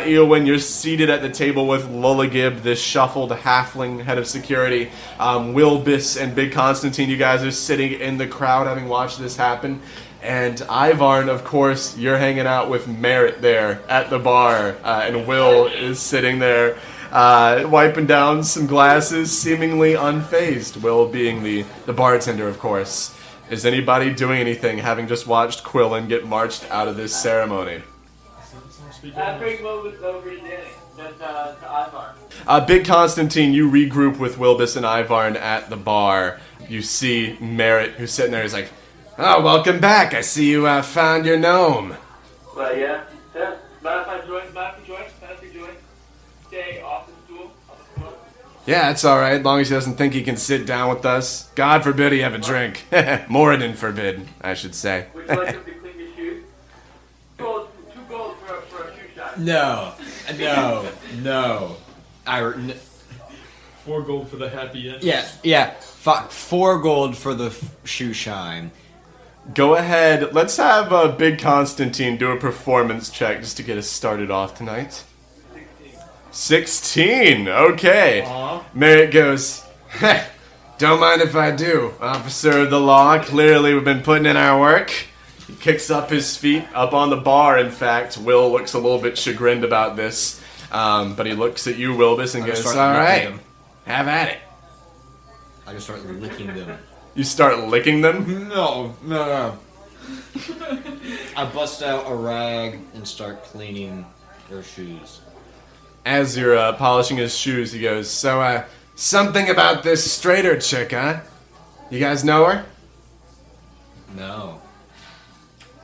Eowyn, you're seated at the table with Lullagib, this shuffled halfling head of security. Wilbis and Bigg Constantine, you guys are sitting in the crowd having watched this happen. And Ivarn, of course, you're hanging out with Merritt there at the bar. And Will is sitting there wiping down some glasses, seemingly unfazed. Will being the bartender, of course. Is anybody doing anything, having just watched Quillin get marched out of this ceremony? I bring Wilbis over to Danny. That's to Ivarn. Bigg Constantine, you regroup with Wilbis and Ivarn at the bar. You see Merritt, who's sitting there. He's like, "Oh, welcome back. I see you found your gnome." Well, yeah. Mind if you join? Stay off the stool. Yeah, it's alright, as long as he doesn't think he can sit down with us. God forbid he have a drink. More than forbid, I should say. Would you like him to clean your shoes? $2 for a shoe shine. No. 4 gold for the happy end. Yeah. 4 gold for the shoe shine. Go ahead, let's have Bigg Constantine do a performance check just to get us started off tonight. 16, okay. Merritt goes, "Don't mind if I do, officer of the law. Clearly we've been putting in our work." He kicks up his feet, up on the bar, in fact. Will looks a little bit chagrined about this, but he looks at you, Wilbis, and goes, "Alright, have at it." I just start licking them. You start licking them? No. I bust out a rag and start cleaning their shoes. As you're polishing his shoes, he goes, "So, something about this Strader chick, huh? You guys know her?" No.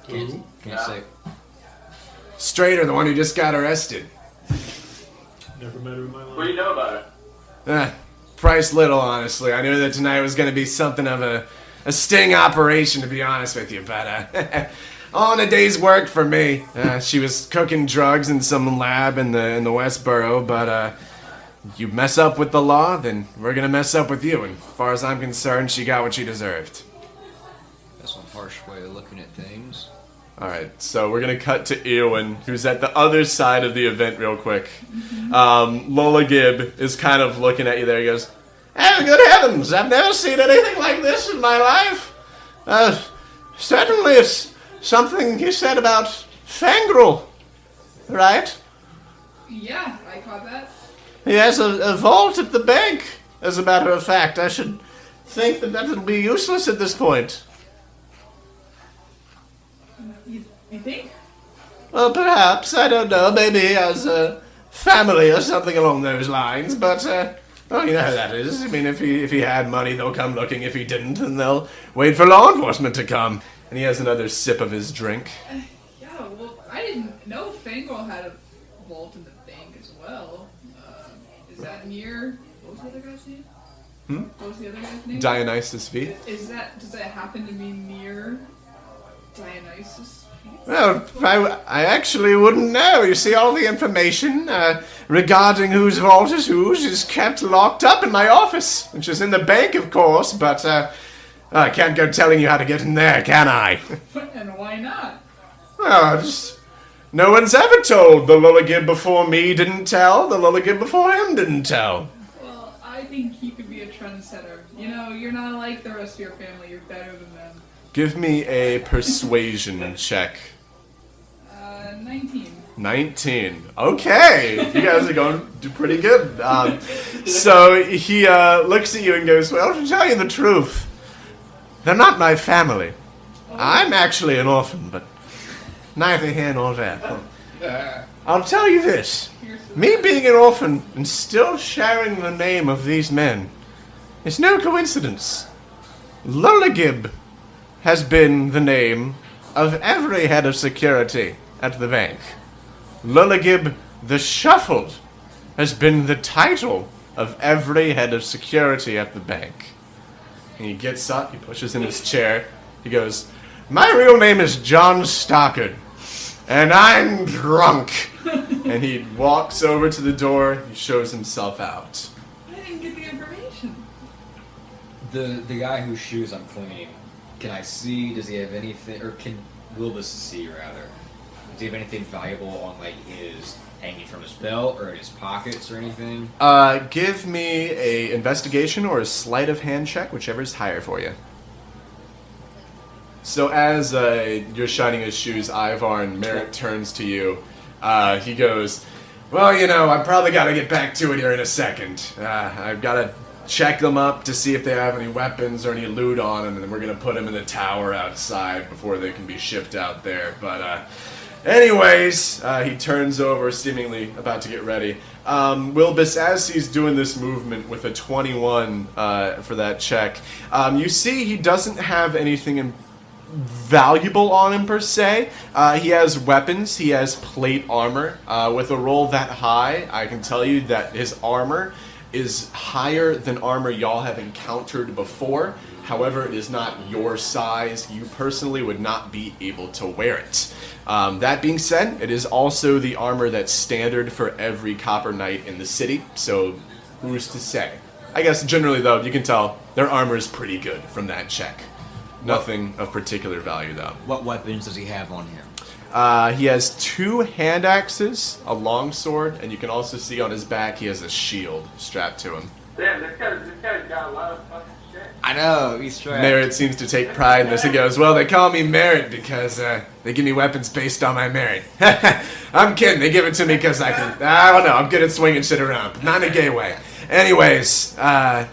Can't say. Strader, the one who just got arrested. Never met her in my life. What do you know about her? Price little, honestly. I knew that tonight was going to be something of a sting operation, to be honest with you, but all in a day's work for me. She was cooking drugs in some lab in the Westboro, but you mess up with the law, then we're going to mess up with you. And as far as I'm concerned, she got what she deserved. That's a harsh way of looking at things. Alright, so we're going to cut to Eowyn, who's at the other side of the event real quick. Lullagib is kind of looking at you there. He goes, "Oh, good heavens, I've never seen anything like this in my life. Certainly it's something you said about Fangrel, right?" Yeah, I caught that. He has a vault at the bank, as a matter of fact. I should think that'll be useless at this point. You think? Well, perhaps. I don't know. Maybe he has a family or something along those lines. But, well, you know how that is. I mean, if he had money, they'll come looking. If he didn't, then they'll wait for law enforcement to come. And he has another sip of his drink. Yeah, well, I didn't know Fangrel had a vault in the bank as well. Is that near... What was the other guy's name? What was the other guy's name? Dionysus V. Does that happen to be near Dionysus? Well, I actually wouldn't know. You see, all the information regarding whose vault is whose is kept locked up in my office, which is in the bank, of course, but I can't go telling you how to get in there, can I? And why not? Well, just... No one's ever told. The Lullagib before me didn't tell. The Lullagib before him didn't tell. Well, I think he could be a trendsetter. You know, you're not like the rest of your family. You're better than them. Give me a persuasion check. 19. 19. Okay. You guys are going to do pretty good. So he looks at you and goes, "Well, to tell you the truth, they're not my family. I'm actually an orphan, but neither here nor there. I'll tell you this. Me being an orphan and still sharing the name of these men is no coincidence. Lullagib has been the name of every head of security at the bank. Lullagib the Shuffled has been the title of every head of security at the bank." And he gets up, he pushes in his chair, he goes, "My real name is John Stockard, and I'm drunk." And he walks over to the door, he shows himself out. I didn't get the information. The guy whose shoes I'm cleaning, can I see, does he have anything, or can Wilbis see, rather? Does he have anything valuable on, like, his hanging from belt or in his pockets or anything? Give me a investigation or a sleight of hand check, whichever is higher for you. So as you're shining his shoes, Ivarn, Merritt turns to you. He goes, well, you know, I probably got to get back to it here in a second. I've got to check them up to see if they have any weapons or any loot on them, and then we're going to put them in the tower outside before they can be shipped out there. But anyways, he turns over, seemingly about to get ready. Wilbis, as he's doing this movement with a 21 for that check, you see he doesn't have anything valuable on him per se. He has weapons, he has plate armor. With a roll that high, I can tell you that his armor is higher than armor y'all have encountered before. However, it is not your size. You personally would not be able to wear it. That being said, it is also the armor that's standard for every Copper Knight in the city, so who's to say? I guess generally, though, you can tell their armor is pretty good from that check. Nothing of particular value, though. What weapons does he have on him? He has 2 hand axes, a longsword, and you can also see on his back he has a shield strapped to him. Damn, this guy's got a lot of fucking shit. I know, he's trapped. Merritt seems to take pride in this. He goes, well, they call me Merritt because they give me weapons based on my merit. I'm kidding. They give it to me because I don't know. I'm good at swinging shit around, but not in a gay way. Anyways, Why'd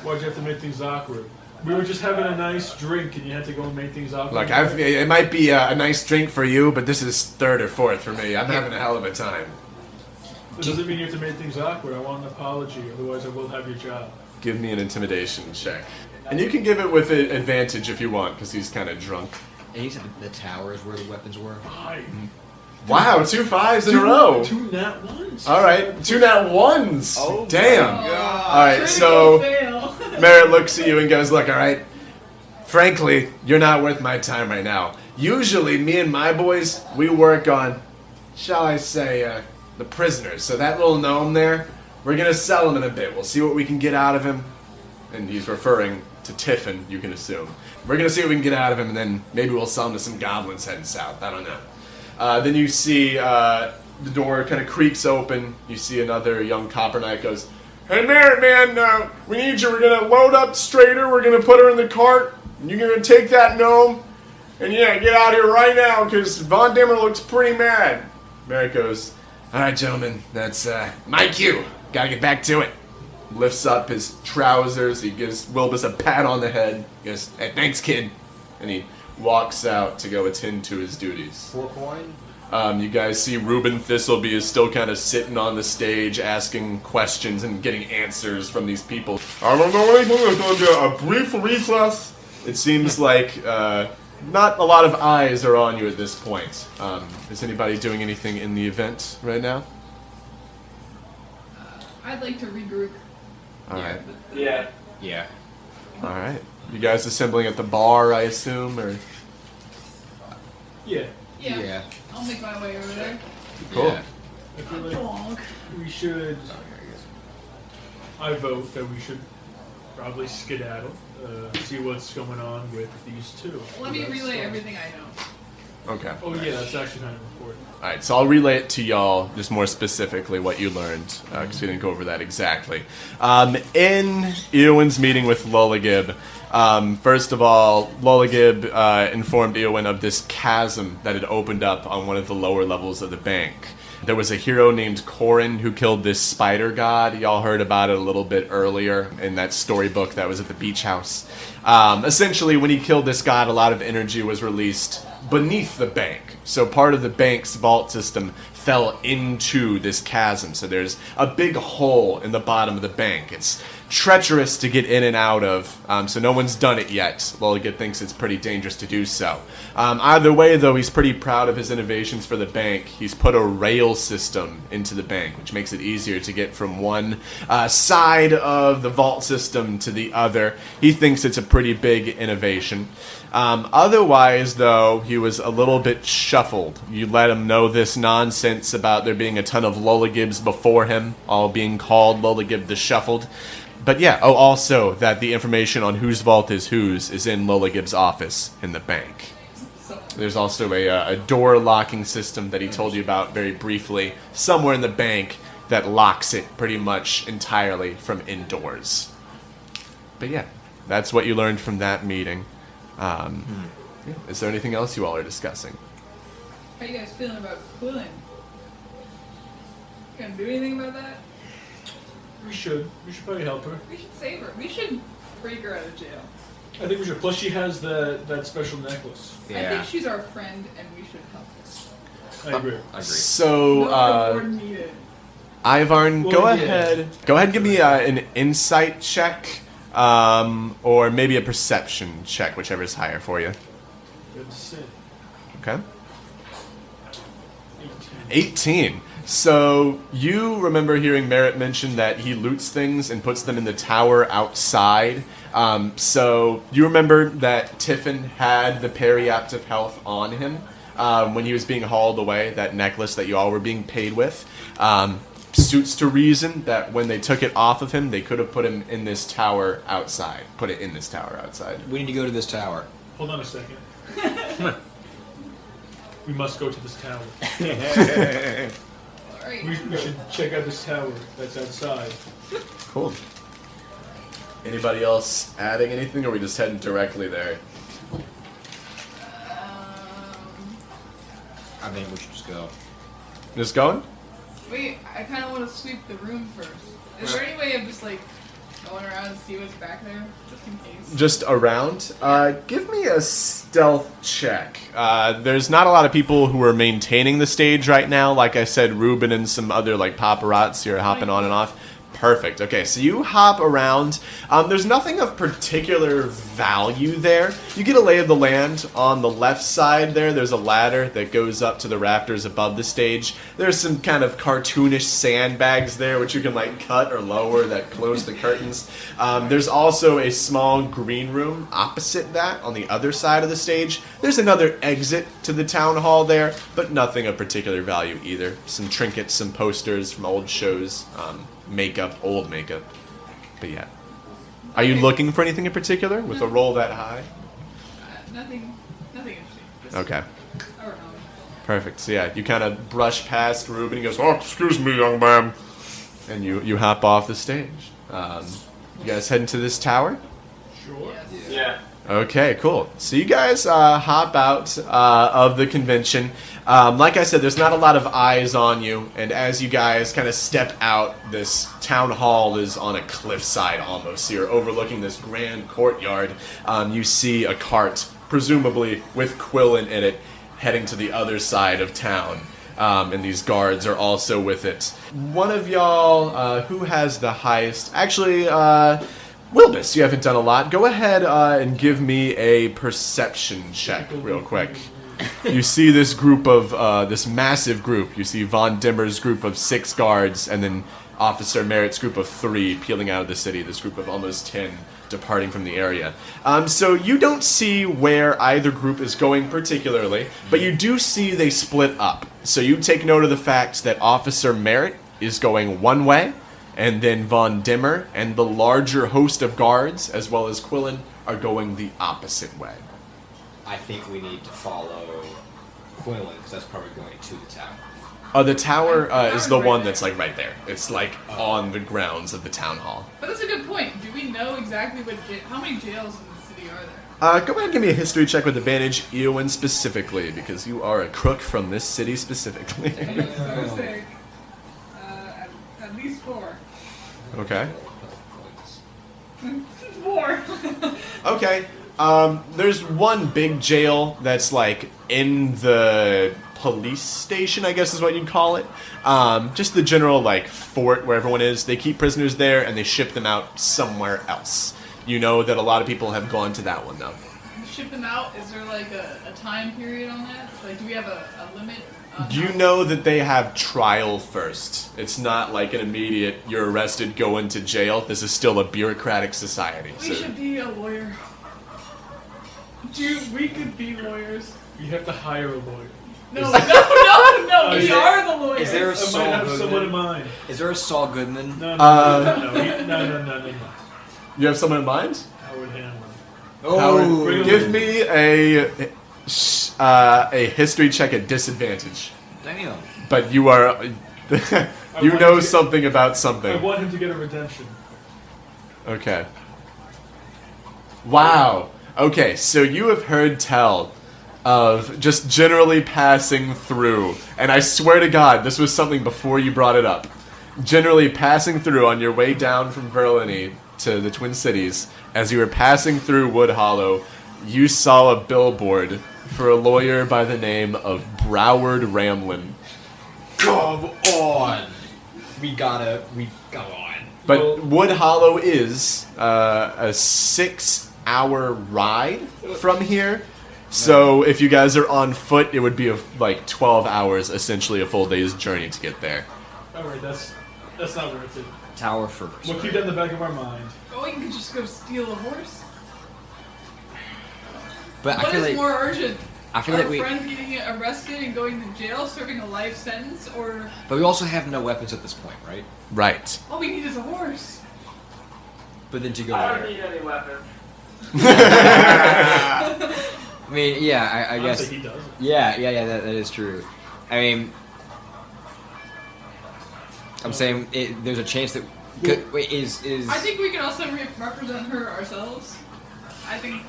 you have to make things awkward? We were just having a nice drink, and you had to go and make things awkward. look, it might be a nice drink for you, but this is 3rd or 4th for me. I'm having a hell of a time. It doesn't mean you have to make things awkward. I want an apology, otherwise I will have your job. Give me an intimidation check. And you can give it with advantage if you want, because he's kind of drunk. And he said the tower is where the weapons were? Five. Wow, 2 5s in a row. 2 nat ones. All right, 2 nat 1s. Oh, damn. All right, so Merritt looks at you and goes, look, all right, frankly, you're not worth my time right now. Usually, me and my boys, we work on, shall I say, the prisoners. So that little gnome there, we're going to sell him in a bit. We'll see what we can get out of him. And he's referring to Tiffin, you can assume. We're going to see what we can get out of him, and then maybe we'll sell him to some goblins heading south. I don't know. Then you see the door kind of creaks open. You see another young Copper Knight goes, hey, Merritt, man, we need you. We're going to load up Strader. We're going to put her in the cart. And you're going to take that gnome. And yeah, get out here right now, because Von Dimmer looks pretty mad. Merritt goes, all right, gentlemen, that's my cue. Got to get back to it. Lifts up his trousers. He gives Wilbis a pat on the head. He goes, hey, thanks, kid. And he walks out to go attend to his duties. 4 coin? You guys see Reuben Thistleby is still kind of sitting on the stage asking questions and getting answers from these people. I don't know anything. There's going to be a brief recess. It seems like not a lot of eyes are on you at this point. Is anybody doing anything in the event right now? I'd like to regroup. All right. Yeah. Yeah. All right. You guys assembling at the bar, I assume, or Yeah. Yeah. I'll make my way over there. cool. Yeah. I feel like Bonk. we should. I vote that we should probably skedaddle, see what's going on with these two. Let me relay everything I know. Okay. Oh yeah, that's actually kind of important. All right, so I'll relay it to y'all, just more specifically what you learned, because we didn't go over that exactly. In Eowyn's meeting with Lullagib, first of all, Lullagib informed Eowyn of this chasm that had opened up on one of the lower levels of the bank. There was a hero named Corin who killed this spider god. Y'all heard about it a little bit earlier in that storybook that was at the beach house. Essentially, when he killed this god, a lot of energy was released beneath the bank. So part of the bank's vault system fell into this chasm. So there's a big hole in the bottom of the bank. It's treacherous to get in and out of, so no one's done it yet. Lullagib thinks it's pretty dangerous to do so. Either way, though, he's pretty proud of his innovations for the bank. He's put a rail system into the bank, which makes it easier to get from one side of the vault system to the other. He thinks it's a pretty big innovation. Otherwise, though, he was a little bit shuffled. You let him know this nonsense about there being a ton of Lullagibs before him, all being called Lullagib the Shuffled. But yeah, also that the information on whose vault is whose is in Lullagib's office in the bank. There's also a door locking system that he told you about very briefly, somewhere in the bank, that locks it pretty much entirely from indoors. But yeah, that's what you learned from that meeting. Yeah. Is there anything else you all are discussing? How you guys feeling about Quillin? Gonna do anything about that? We should probably help her. We should save her. We should break her out of jail. I think we should. Plus, she has that special necklace. I think she's our friend, and we should help her. I agree. So, No reward needed. Ivarn, Well, go yeah. ahead. Go ahead and give me an insight check, or maybe a perception check, whichever is higher for you. Good sin. Okay. 18. 18. So you remember hearing Merritt mention that he loots things and puts them in the tower outside. So you remember that Tiffin had the periaptive health on him when he was being hauled away, that necklace that you all were being paid with. Suits to reason that when they took it off of him, they could have put him in this tower outside. Put it in this tower outside. We need to go to this tower. Hold on a second. We must go to this tower. Alright. We should check out this tower that's outside. Cool. Anybody else adding anything, or are we just heading directly there? I think we should just go. Just going? Wait, I kind of want to sweep the room first. Is there any way of just like going around and see what's back there, just in case? Just around? Give me a stealth check. There's not a lot of people who are maintaining the stage right now. Like I said, Ruben and some other like paparazzi are hopping on and off. Perfect. Okay, so you hop around. There's nothing of particular value there. You get a lay of the land on the left side there. There's a ladder that goes up to the rafters above the stage. There's some kind of cartoonish sandbags there, which you can like cut or lower that close the curtains. There's also a small green room opposite that on the other side of the stage. There's another exit to the town hall there, but nothing of particular value either. Some trinkets, some posters from old shows. Makeup, old makeup. But yeah. Are you looking for anything in particular with a roll that high? Nothing interesting. Just Okay. around. Perfect. So yeah, you kind of brush past Ruben. He goes, "Oh, excuse me, young man," and you hop off the stage. You guys heading to this tower? Sure. Yes. Yeah. Okay, cool. So you guys hop out of the convention. Like I said, there's not a lot of eyes on you, and as you guys kind of step out, this town hall is on a cliffside almost. So you're overlooking this grand courtyard. You see a cart, presumably with Quillin in it, heading to the other side of town. And these guards are also with it. One of y'all, who has the highest? Actually, Wilbis, you haven't done a lot. Go ahead and give me a perception check real quick. You see this group of, this massive group. You see Von Dimmer's group of 6 guards, and then Officer Merritt's group of 3 peeling out of the city. This group of almost 10 departing from the area. So you don't see where either group is going particularly, but you do see they split up. So you take note of the fact that Officer Merritt is going one way, and then Von Dimmer and the larger host of guards, as well as Quillin, are going the opposite way. I think we need to follow Quillin, because that's probably going to the tower. The tower is the one that's like right there. It's like on the grounds of the town hall. But that's a good point. Do we know exactly how many jails in the city are there? Go ahead and give me a history check with advantage, Eowyn specifically, because you are a crook from this city specifically. So sick. At least 4. Okay. 4. Okay. There's one big jail that's like in the police station, I guess is what you'd call it. Just the general like fort where everyone is. They keep prisoners there and they ship them out somewhere else. You know that a lot of people have gone to that one though. Ship them out? Is there like a time period on that? Like, do we have a limit? You know that they have trial first. It's not like an immediate, you're arrested, go into jail. This is still a bureaucratic society. We should be a lawyer. We could be lawyers. You have to hire a lawyer. No, we is are the lawyers. Is there a I might Saul have someone in Goodman? mind. Is there a Saul Goodman? No. You have someone in mind? Howard Hanlon. Oh, Howard, give me a a history check at disadvantage. Damn. But you are... you want know to- something about I something. want him to get a redemption. Okay. Wow. Okay, so you have heard tell of just generally passing through, and I swear to God, this was something before you brought it up. Generally passing through on your way down from Verlini to the Twin Cities, as you were passing through Wood Hollow, you saw a billboard for a lawyer by the name of Broward Ramlin. Come on! We go on. But Well- Wood Hollow is a 6-hour ride from here. So if you guys are on foot, it would be like 12 hours, essentially a full day's journey to get there. Alright, that's not worth it. Tower first. We'll keep that in the back of our mind. Oh, we can just go steal a horse. But I What feel is like more urgent? I feel Our like we. friend getting arrested and going to jail, serving a life sentence, or But we also have no weapons at this point, right? Right. all we need is a horse? But then to go I don't there. need any weapons. I mean, yeah, I guess. Honestly, he doesn't. Yeah, that is true. I mean, I'm saying there's a chance that. Wait, is I think we can also represent her ourselves. I think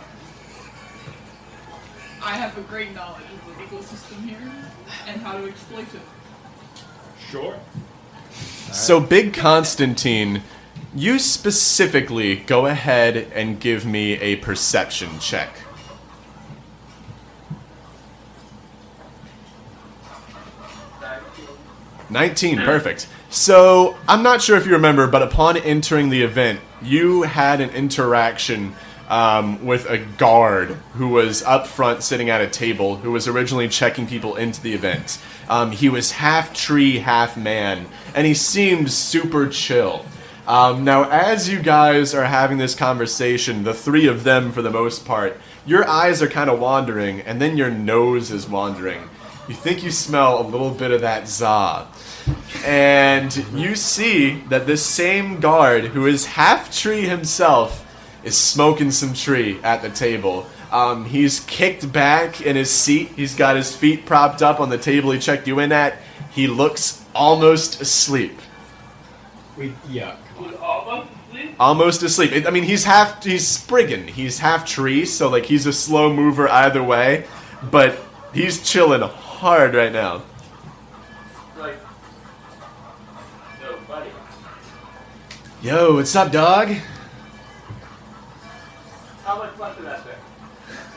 I have a great knowledge of the legal system here and how to exploit it. Sure. So, Big Constantine, you specifically go ahead and give me a perception check. 19, perfect. So, I'm not sure if you remember, but upon entering the event, you had an interaction with a guard who was up front sitting at a table, who was originally checking people into the event. He was half tree, half man, and he seemed super chill. Now, as you guys are having this conversation, the three of them for the most part, your eyes are kind of wandering, and then your nose is wandering. You think you smell a little bit of that za. And you see that this same guard, who is half tree himself, is smoking some tree at the table. He's kicked back in his seat. He's got his feet propped up on the table he checked you in at. He looks almost asleep. Yeah. He's almost asleep. Almost asleep. He's Spriggan. He's half tree, so like he's a slow mover either way. But he's chilling hard right now. Like, no, buddy. Yo, what's up, dog? How much left of that thing?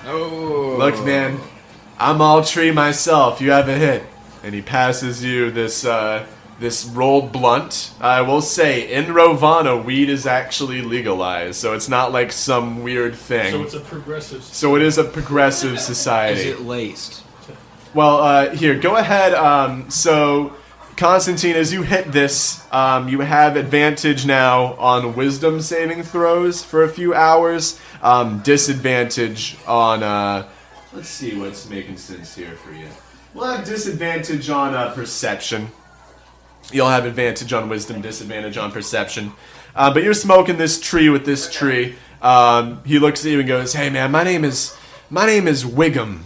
Oh. Look, man, I'm all tree myself. You have a hit. And he passes you this this rolled blunt. I will say, in Rovanna, weed is actually legalized, so it's not like some weird thing. So it's a progressive. So it is a progressive Is society. it laced? Well, here, go ahead. So, Constantine, as you hit this, you have advantage now on wisdom saving throws for a few hours. Disadvantage on, let's see what's making sense here for you. We'll have disadvantage on perception. You'll have advantage on wisdom, disadvantage on perception. But you're smoking this tree with this tree. He looks at you and goes, "Hey, man, my name is Wiggum.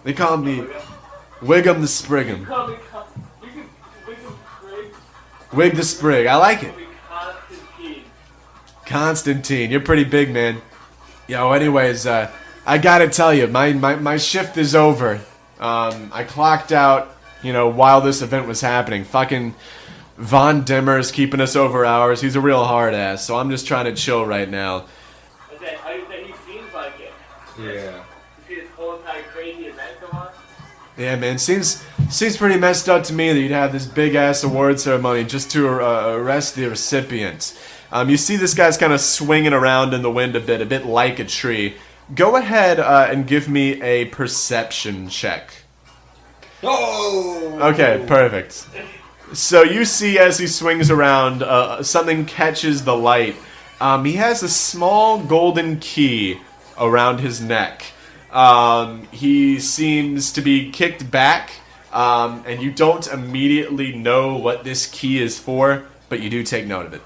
They call me Wiggum the Spriggum. Call me we can Sprig. Wig the Sprig. I like it. Call me Constantine. Constantine, you're pretty big, man. Yo, anyways, I gotta tell you, my shift is over. I clocked out, while this event was happening. Fucking Von Dimmer's keeping us over hours. He's a real hard ass, so I'm just trying to chill right now. I said he seems like it. Yeah. You see this whole entire crazy event go on? Yeah, man, seems pretty messed up to me that you'd have this big ass award ceremony just to arrest the recipient. You see this guy's kind of swinging around in the wind a bit like a tree. Go ahead and give me a perception check. Oh! Okay, perfect. So you see as he swings around, something catches the light. He has a small golden key around his neck. He seems to be kicked back, and you don't immediately know what this key is for, but you do take note of it.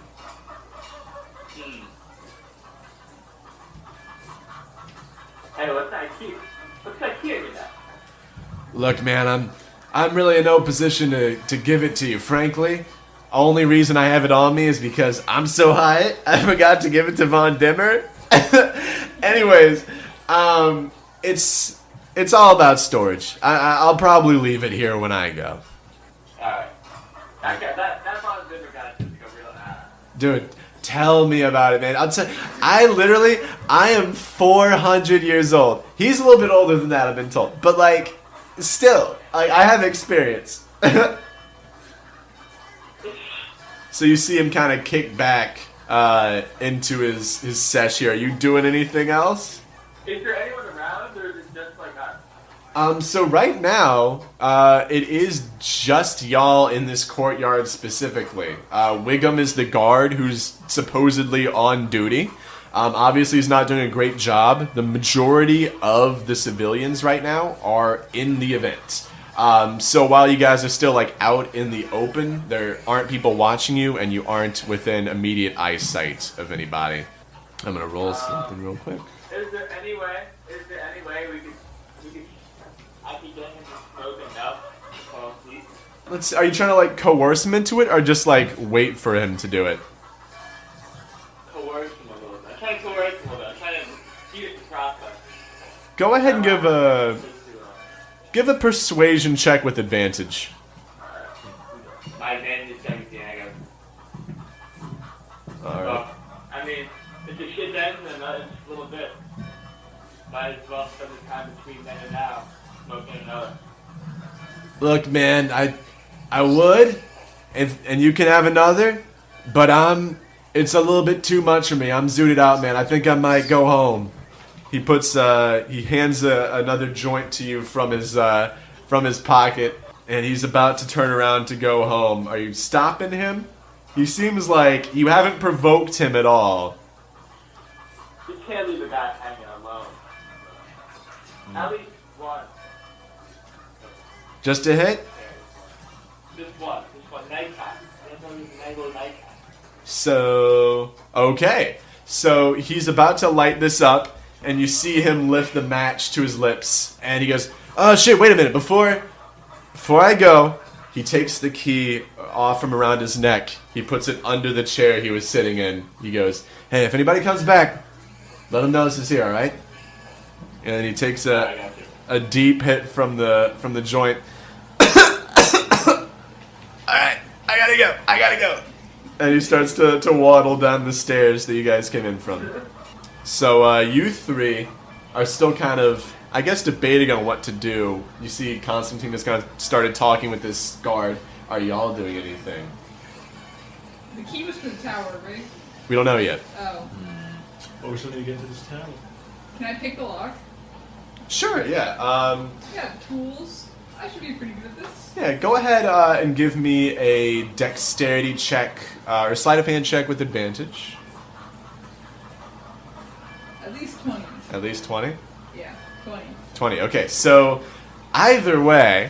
Look, man, I'm really in no position to give it to you, frankly. Only reason I have it on me is because I'm so high, I forgot to give it to Von Dimmer. Anyways, it's all about storage. I'll probably leave it here when I go. Alright. That Von Dimmer guy just go real Dude, tell me about it, man. I am 400 years old. He's a little bit older than that, I've been told. But, like, still, I have experience. So you see him kind of kick back into his sesh here. Are you doing anything else? Is there anyone around, or is it just like us? So right now, it is just y'all in this courtyard specifically. Wiggum is the guard who's supposedly on duty. Obviously, he's not doing a great job. The majority of the civilians right now are in the event. So while you guys are still like out in the open, there aren't people watching you, and you aren't within immediate eyesight of anybody. I'm gonna roll something real quick. Is there any way we could I could get him to smoke enough to fall asleep? Are you trying to like coerce him into it, or just like wait for him to do it? Coerce him a little bit. I'm trying to coerce him a little bit. I'm trying to feed it the process. Go ahead and give a persuasion check with advantage. My advantage is 17, I guess. Alright. I mean, if the shit ends in a little bit, might as well spend the time between then and now smoking another. Look, man, I would, and you can have another, but it's a little bit too much for me. I'm zooted out, man. I think I might go home. He hands another joint to you from his pocket, and he's about to turn around to go home. Are you stopping him? He seems like you haven't provoked him at all. You can't leave the guy hanging alone. At least one. Just a hit? Just one. Nighttime. Nighttime. So, okay. So he's about to light this up, and you see him lift the match to his lips, and he goes, "Oh shit, wait a minute, before I go," he takes the key off from around his neck, he puts it under the chair he was sitting in, he goes, "Hey, if anybody comes back, let them know this is here, alright?" And then he takes a deep hit from the joint. Alright, I gotta go. And he starts to waddle down the stairs that you guys came in from. So you three are still kind of, I guess, debating on what to do. You see Constantine has kind of started talking with this guard. Are y'all doing anything? The key was for the tower, right? We don't know yet. Oh. Oh, we still need to get into this town. Can I pick the lock? Sure, yeah. Yeah, tools. I should be pretty good at this. Yeah, go ahead and give me a dexterity check, or sleight of hand check with advantage. At least 20. At least 20? Yeah, 20. 20, okay. So, either way,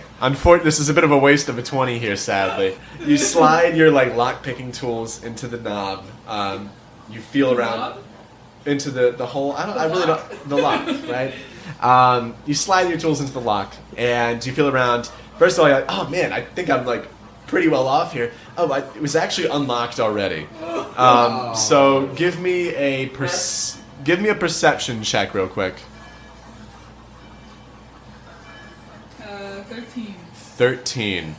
this is a bit of a waste of a 20 here, sadly. You slide your, like, lock-picking tools into the knob. You feel around Knob? into the hole. I really don't... The lock, right? You slide your tools into the lock, and you feel around. First of all, you're like, oh man, I think I'm like pretty well off here. Oh, it was actually unlocked already. So give me a perception check real quick. 13. 13.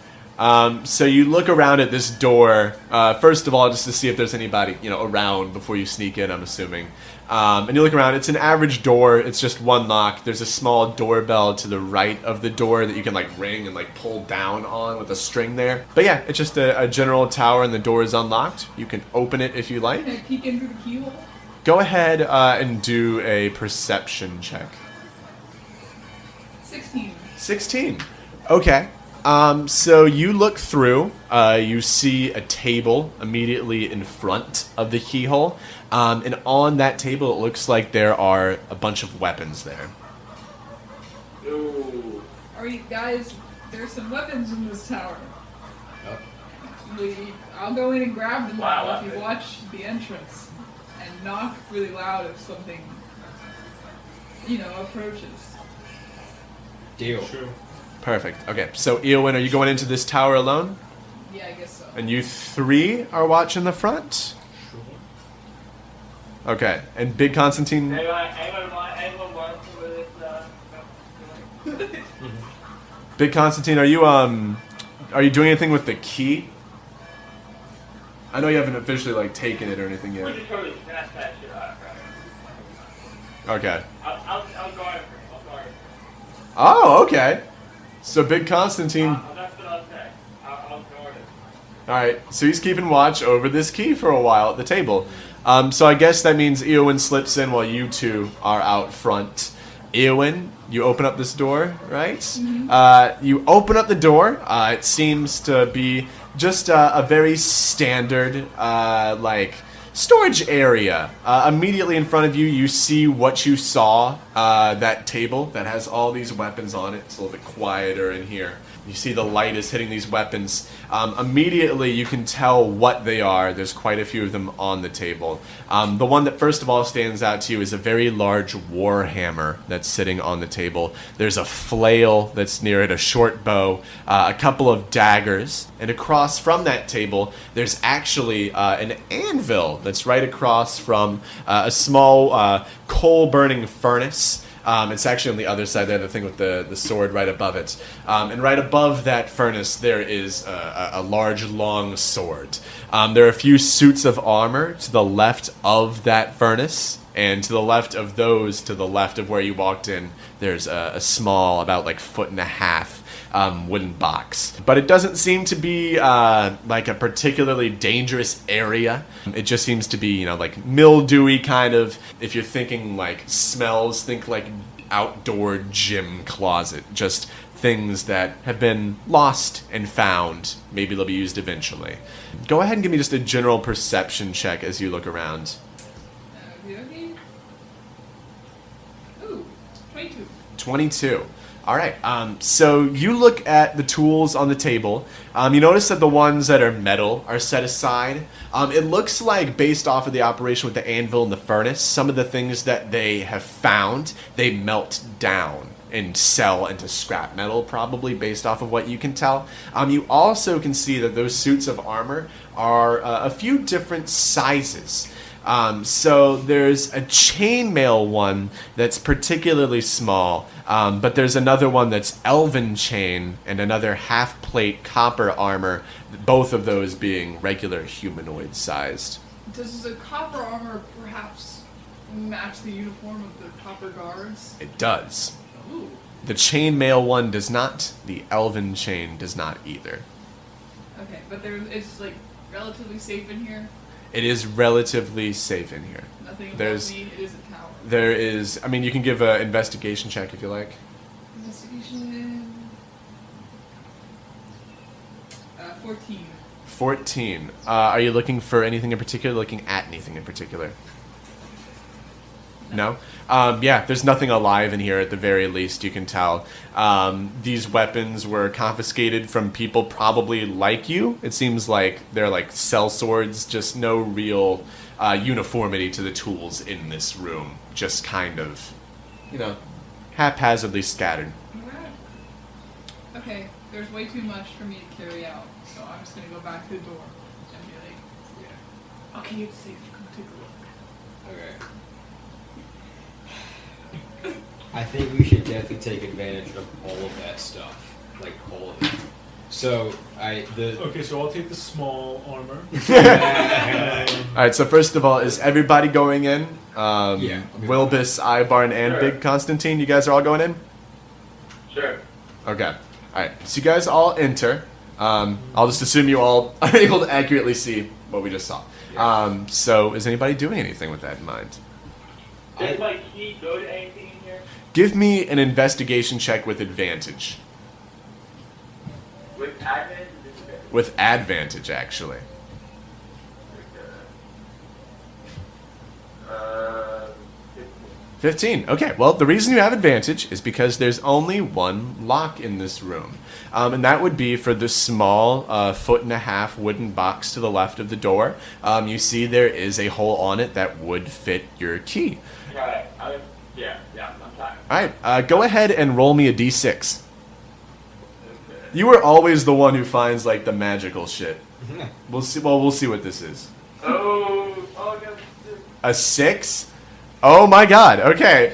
So you look around at this door, first of all, just to see if there's anybody, around before you sneak in, I'm assuming. And you look around, it's an average door, it's just one lock. There's a small doorbell to the right of the door that you can, like, ring and, like, pull down on with a string there. But yeah, it's just a general tower, and the door is unlocked. You can open it if you like. Can I peek in through the keyhole? Go ahead and do a perception check. 16. 16. Okay. So you look through, you see a table immediately in front of the keyhole, and on that table it looks like there are a bunch of weapons there. Ooh. Alright, guys, there's some weapons in this tower. Yep. I'll go in and grab them Wow, if you watch the entrance and knock really loud if something, approaches. Deal. Sure. Perfect. Okay, so Eowyn, are you going into this tower alone? Yeah, I guess so. And you 3 are watching the front? Okay, and Big Constantine... Anyone want some of this, Big Constantine, are you doing anything with the key? I know you haven't officially, like, taken it or anything We yet. just totally snatch that shit out, right? Okay. I'll guard it. I'll guard it. Oh, okay. So Big Constantine... That's what I'll say. I'll guard it. Alright, so he's keeping watch over this key for a while at the table. So I guess that means Eowyn slips in while you 2 are out front. Eowyn, you open up this door, right? Mm-hmm. You open up the door. It seems to be just a very standard, like, storage area. Immediately in front of you, you see what you saw, that table that has all these weapons on it. It's a little bit quieter in here. You see the light is hitting these weapons. Immediately, you can tell what they are. There's quite a few of them on the table. The one that first of all stands out to you is a very large war hammer that's sitting on the table. There's a flail that's near it, a short bow, a couple of daggers, and across from that table, there's actually an anvil that's right across from a small coal-burning furnace. It's actually on the other side there, the thing with the sword right above it. And right above that furnace, there is a large, long sword. There are a few suits of armor to the left of that furnace, and to the left of those, to the left of where you walked in, there's a small, about like 1.5 foot wooden box. But it doesn't seem to be like a particularly dangerous area. It just seems to be, you know, like mildewy kind of. If you're thinking like smells, think like outdoor gym closet. Just things that have been lost and found. Maybe they'll be used eventually. Go ahead and give me just a general perception check as you look around. Okay. Ooh, 22. 22. All right. So you look at the tools on the table. You notice that the ones that are metal are set aside. It looks like, based off of the operation with the anvil and the furnace, some of the things that they have found, they melt down and sell into scrap metal, probably, based off of what you can tell. You also can see that those suits of armor are a few different sizes. So there's a chainmail one that's particularly small, but there's another one that's elven chain and another half-plate copper armor, both of those being regular humanoid sized. Does the copper armor perhaps match the uniform of the copper guards? It does. Ooh. The chainmail one does not. The elven chain does not either. Okay, but it's like relatively safe in here. It is relatively safe in here. Nothing above There's- me. It is a tower. There is, I mean, you can give an investigation check if you like. Investigation. 14. 14. Are you looking for anything in particular? Looking at anything in particular? No? Yeah, there's nothing alive in here at the very least, you can tell. These weapons were confiscated from people probably like you. It seems like they're like sellswords, just no real uniformity to the tools in this room. Just kind of, you know, haphazardly scattered. Okay, there's way too much for me to carry out, so I'm just gonna go back to the door and be like, yeah. Okay, it's safe. Come take a look. Okay. I think we should definitely take advantage of all of that stuff. Like, all of it. So, Okay, so I'll take the small armor. Alright, so first of all, is everybody going in? Yeah. Wilbis, Ivarn, and Sure. Big Constantine, you guys are all going in? Sure. Okay. Alright, so you guys all enter. I'll just assume you all are able to accurately see what we just saw. So is anybody doing anything with that in mind? Does my key go to anything in here? Give me an investigation check with advantage. With advantage or disadvantage? With advantage, actually. 15. Okay, well, the reason you have advantage is because there's only one lock in this room. And that would be for the small 1.5 foot wooden box to the left of the door. You see there is a hole on it that would fit your key. Right. Yeah, I'm fine. Alright, go ahead and roll me a d6. You were always the one who finds like the magical shit. We'll see. Well, we'll see what this is. Oh, no. A 6? Oh my god. Okay.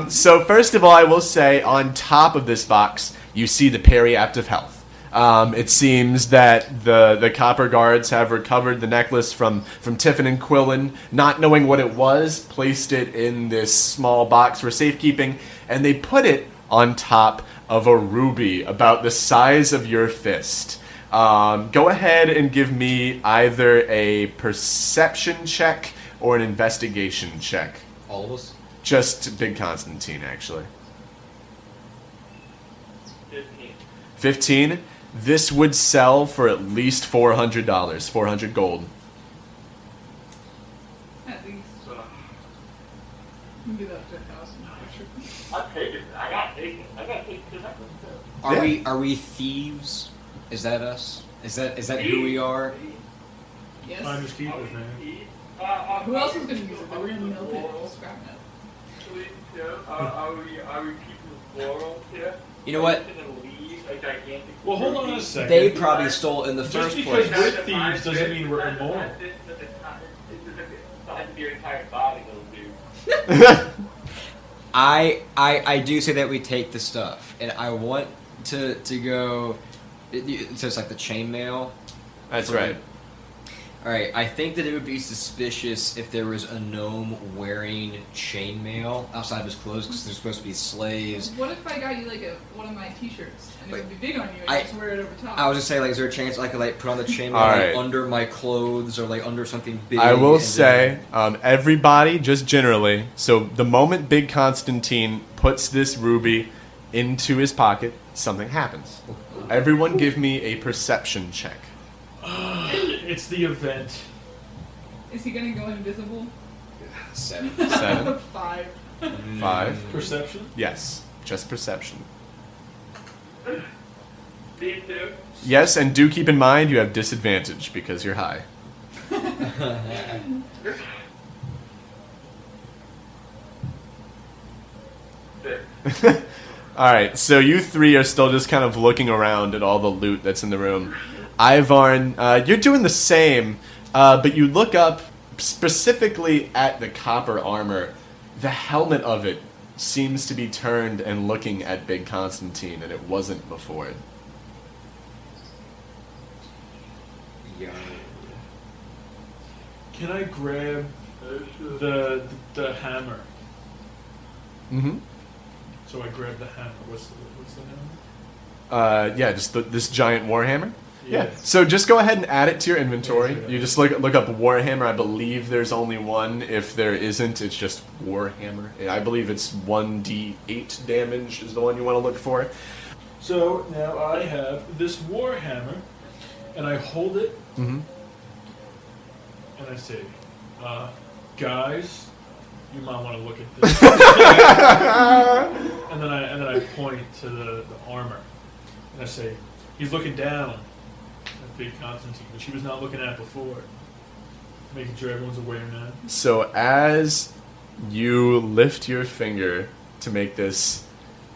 So first of all, I will say on top of this box, you see the periaptive health. It seems that the copper guards have recovered the necklace from Tiffin and Quillin, not knowing what it was, placed it in this small box for safekeeping, and they put it on top of a ruby about the size of your fist. Go ahead and give me either a perception check or an investigation check. All of us? Just Big Constantine, actually. 15. 15? This would sell for at least $400, 400 gold. At least. We can do that to 1,000 for sure. I'll take it. I gotta take it. I gotta take it. Are we thieves? Is that us? Is that who we are? Yes. Finders keepers, man. Who else is going to use it? We're going to melt it. We'll scrap it. Are we keeping the floral here? You know what? Well, hold on a second. They probably stole it in the Just first because place. we're thieves doesn't mean we're immoral. Your entire body, little dude. I do say that we take the stuff, and I want to go. So it's like the chainmail. That's right. All right, I think that it would be suspicious if there was a gnome wearing chainmail outside of his clothes because they're supposed to be slaves. What if I got you like one of my t-shirts and it would be big on you and I- you just wear it over top? I was just saying, like, is there a chance I could like put on the chainmail All like, right. under my clothes or like under something big? I will and say, everybody, just generally, so the moment Big Constantine puts this ruby into his pocket, something happens. Everyone give me a perception check. It's the event. Is he going to go invisible? 7. 7? 5. 5? Perception? Yes, just perception. Me too. Yes, and do keep in mind you have disadvantage because you're high. Alright, so you three are still just kind of looking around at all the loot that's in the room. Ivarn, you're doing the same, but you look up specifically at the copper armor. The helmet of it seems to be turned and looking at Big Constantine, and it wasn't before. Yeah. Can I grab the hammer? Mm-hmm. So I grab the hammer. What's the hammer? Yeah, just this giant warhammer. Yeah. So just go ahead and add it to your inventory. You just look up warhammer. I believe there's only one. If there isn't, it's just warhammer. I believe it's 1d8 damage is the one you want to look for. So now I have this war hammer, and I hold it, Mm-hmm. and I say, guys, you might want to look at this. and then I point to the armor, and I say, he's looking down at Big Constantine, which he was not looking at before. Making sure everyone's aware now. So as you lift your finger to make this,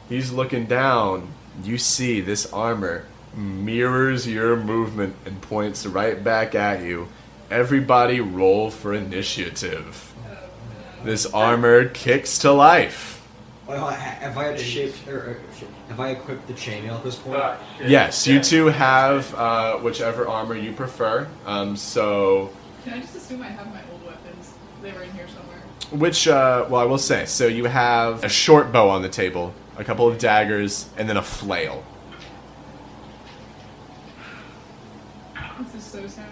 he's looking down. You see this armor mirrors your movement and points right back at you. Everybody roll for initiative. This armor kicks to life. Well, have I shaped or have I equipped the chainmail at this point? Yes, you two have whichever armor you prefer. So, Can I just assume I have my old weapons? They were in here somewhere. which, well, I will say. So you have a short bow on the table, a couple of daggers, and then a flail. This is so sad.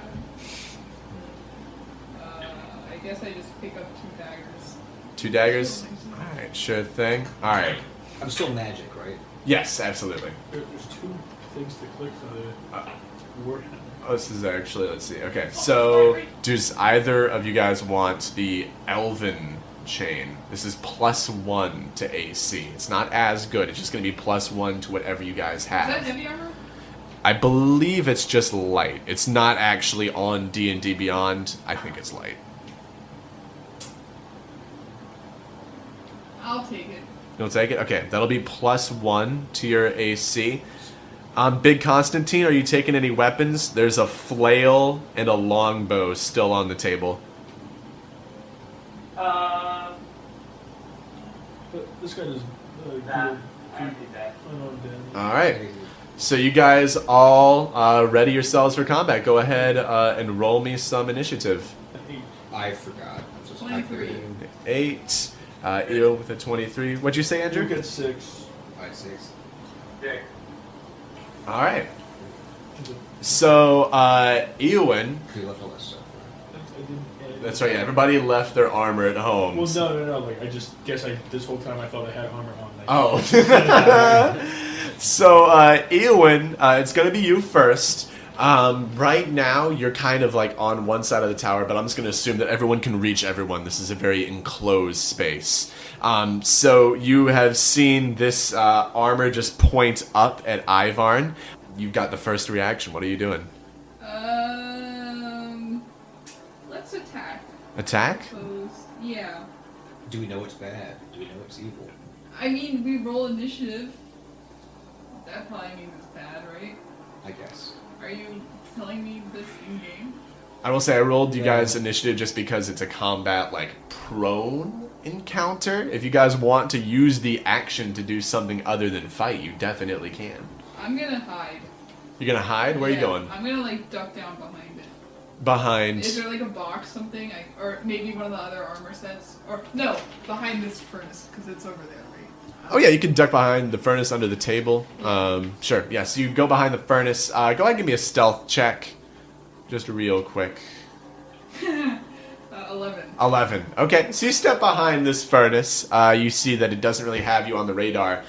I guess I just pick up 2 daggers. 2 daggers? Alright, sure thing. Alright. I'm still magic, right? Yes, absolutely. There's 2 things to click for the war hammer. Oh, this is actually, let's see. Okay, so does either of you guys want the Elven chain? This is +1 to AC. It's not as good. It's just going to be +1 to whatever you guys Is that have. heavy armor? I believe it's just light. It's not actually on D&D Beyond. I think it's light. I'll take it. You'll take it? Okay, that'll be +1 to your AC. Big Constantine, are you taking any weapons? There's a flail and a longbow still on the table. Uh, But this guy doesn't. nah, I don't need that. All right. So you guys all ready yourselves for combat. Go ahead and roll me some initiative. I forgot. I'm so sorry. 23. 8. Eowyn with a 23. What'd you say, Andrew? You get 6. 6. Dick. All right. So Eowyn, You left all that stuff. that's right. Yeah, everybody left their armor at home. Well, no. Like, I just guess this whole time I thought I had armor on. Like, Oh. So, Eowyn, it's going to be you first. Right now, you're kind of like on one side of the tower, but I'm just going to assume that everyone can reach everyone. This is a very enclosed space. So you have seen this armor just point up at Ivarn. You've got the first reaction. What are you doing? Let's attack. Attack? Suppose. Yeah. Do we know what's bad? Do we know what's evil? I mean, we roll initiative. That probably means it's bad, right? I guess. Are you telling me this in game? I will say I rolled you guys initiative just because it's a combat, like, prone encounter. If you guys want to use the action to do something other than fight, you definitely can. I'm gonna hide. You're gonna hide? Where are you going? I'm gonna like duck down behind it. Behind. Is there like a box, something, or maybe one of the other armor sets, or no, behind this furnace because it's over there, right? Oh yeah, you can duck behind the furnace under the table. Sure. Yeah, so you go behind the furnace. Go ahead and give me a stealth check. Just real quick. 11. 11. Okay, so you step behind this furnace. You see that it doesn't really have you on the radar.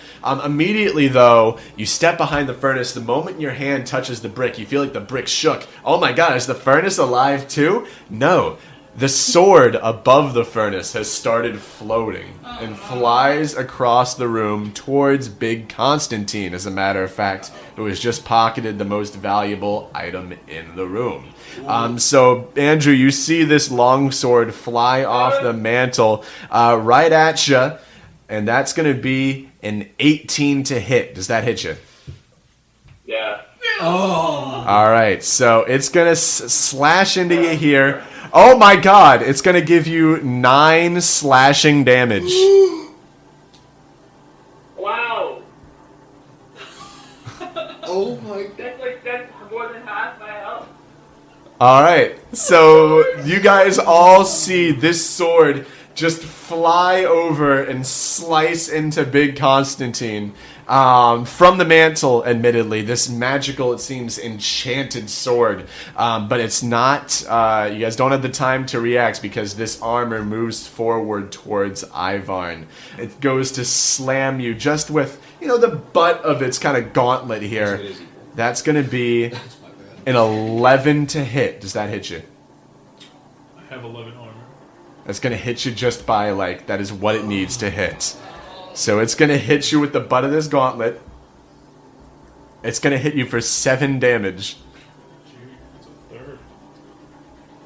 Immediately, though, you step behind the furnace. The moment your hand touches the brick, you feel like the brick shook. Oh my god, is the furnace alive too? No. The sword above the furnace has started floating and flies across the room towards Big Constantine, as a matter of fact, who has just pocketed the most valuable item in the room. So, Andrew, you see this long sword fly off the mantle right at you, and that's going to be an 18 to hit. Does that hit you? Yeah. Oh! All right, so it's going to slash into you here. Oh my god, it's going to give you 9 slashing damage. Wow. Oh my god. That's more than half my health. All right, so you guys all see this sword just fly over and slice into Big Constantine from the mantle, admittedly. This magical, it seems, enchanted sword. But it's not, you guys don't have the time to react because this armor moves forward towards Ivarn. It goes to slam you just with, the butt of its kind of gauntlet here. That's going to be That's my bad. an 11 to hit. Does that hit you? I have 11 armor. That's going to hit you just by, that is what it needs to hit. So it's going to hit you with the butt of this gauntlet. It's going to hit you for 7 damage. Gee, that's a third.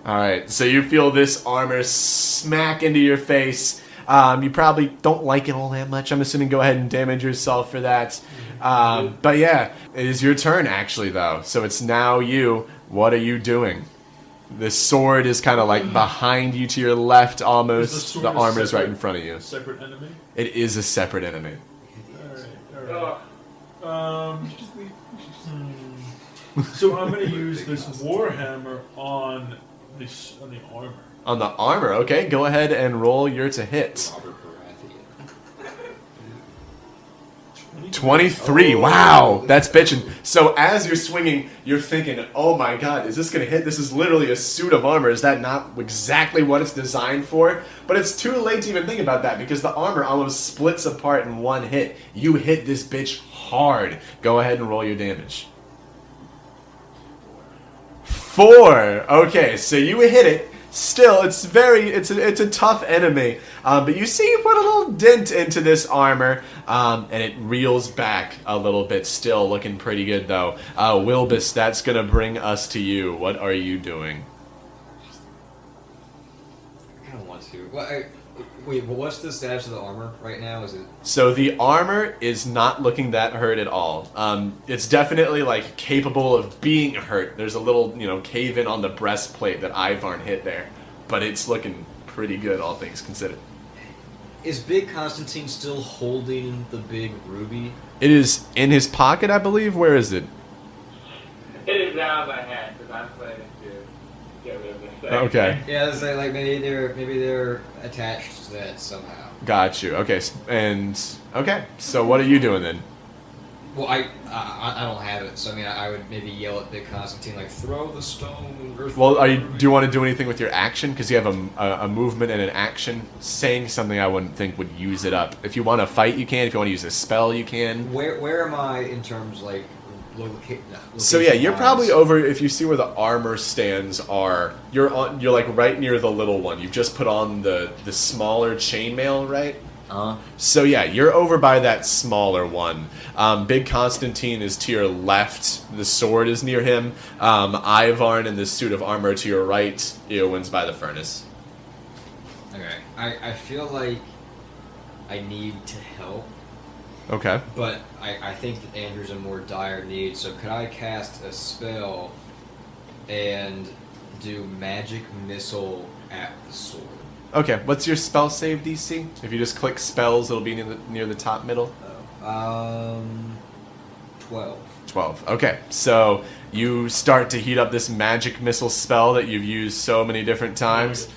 Alright, so you feel this armor smack into your face. You probably don't like it all that much. I'm assuming go ahead and damage yourself for that. But yeah, it is your turn actually, though. So it's now you. What are you doing? The sword is kind of behind you to your left almost. The armor is right in front of you. Separate enemy? It is a separate enemy. Alright. So I'm going to use this Warhammer on the armor. On the armor, okay. Go ahead and roll your to hit. Robert Baratheon. 23. Wow, that's bitchin'. So as you're swinging, you're thinking, oh my god, is this going to hit? This is literally a suit of armor. Is that not exactly what it's designed for? But it's too late to even think about that because the armor almost splits apart in one hit. You hit this bitch hard. Go ahead and roll your damage. 4. Okay, so you hit it. Still, it's a tough enemy, but you see you put a little dent into this armor, and it reels back a little bit. Still looking pretty good though. Wilbis, that's gonna bring us to you. What are you doing? I don't want to. Well, Wait, but what's the status of the armor right now? Is it? So the armor is not looking that hurt at all. It's definitely like capable of being hurt. There's a little, cave in on the breastplate that Ivarn hit there, but it's looking pretty good, all things considered. Is Big Constantine still holding the big ruby? It is in his pocket, I believe. Where is it? It is now in my hand because I'm planning to get rid of this thing. Okay, Yeah, it's like maybe they're attached to that somehow. got you. Okay, okay. So what are you doing then? Well, I don't have it, so I mean I would maybe yell at Big Constantine like throw the stone. Or Well, do you want to do anything with your action? Because you have a movement and an action. Saying something I wouldn't think would use it up. If you want to fight, you can. If you want to use a spell, you can. Where am I in terms like So yeah, you're location-wise? probably over. If you see where the armor stands are, you're like right near the little one. You've just put on the smaller chainmail, right? So yeah, you're over by that smaller one. Big Constantine is to your left. The sword is near him. Ivarn in the suit of armor to your right. Eowyn's by the furnace. Okay, I feel like I need to help, Okay. but I think that Andrew's in more dire need. So could I cast a spell and do magic missile at the sword? Okay. What's your spell save DC? If you just click spells, it'll be near the top middle. 12. 12. Okay, so you start to heat up this magic missile spell that you've used so many different times.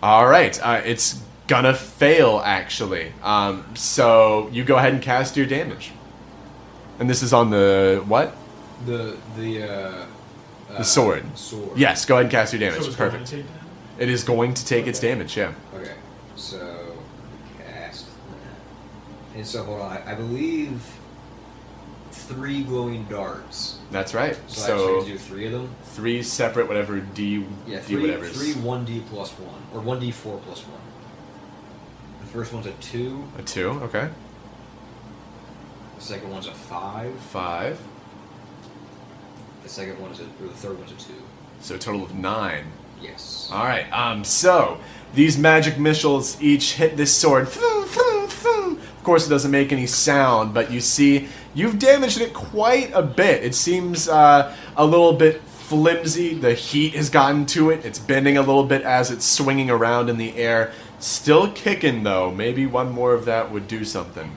All right, it's gonna fail actually. So you go ahead and cast your damage. And this is on the what? The sword. Sword. Yes, go ahead and cast your damage. So it's going to Perfect. take damage? It is going to take its damage. Yeah. Okay, so cast that. And so hold on, I believe 3 glowing darts. That's right. So, I So actually do 3 of them. 3 separate whatever D Yeah, D 3 whatever's. 1d plus 1 or 1d4 plus 1. The first one's a 2. A 2. Okay. The second one's a 5. 5. The second one is or the third one's a 2. So a total of 9. Yes. All right. So these magic missiles each hit this sword. Of course, it doesn't make any sound, but you see you've damaged it quite a bit. It seems a little bit flimsy. The heat has gotten to it. It's bending a little bit as it's swinging around in the air. Still kicking though. Maybe one more of that would do something.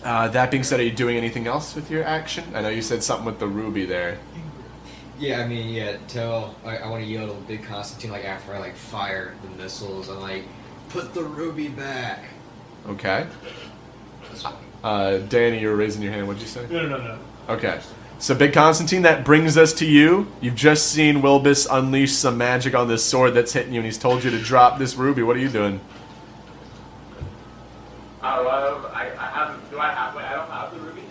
That being said, are you doing anything else with your action? I know you said something with the ruby there. Yeah, I mean, yeah. I want to yell to Big Constantine like after I fire the missiles. I'm like, put the ruby back. Okay. Danny, you were raising your hand. What'd you say? No. Okay. So, Big Constantine, that brings us to you. You've just seen Wilbis unleash some magic on this sword that's hitting you, and he's told you to drop this ruby. What are you doing? I have. Do I have? Wait, I don't have the ruby.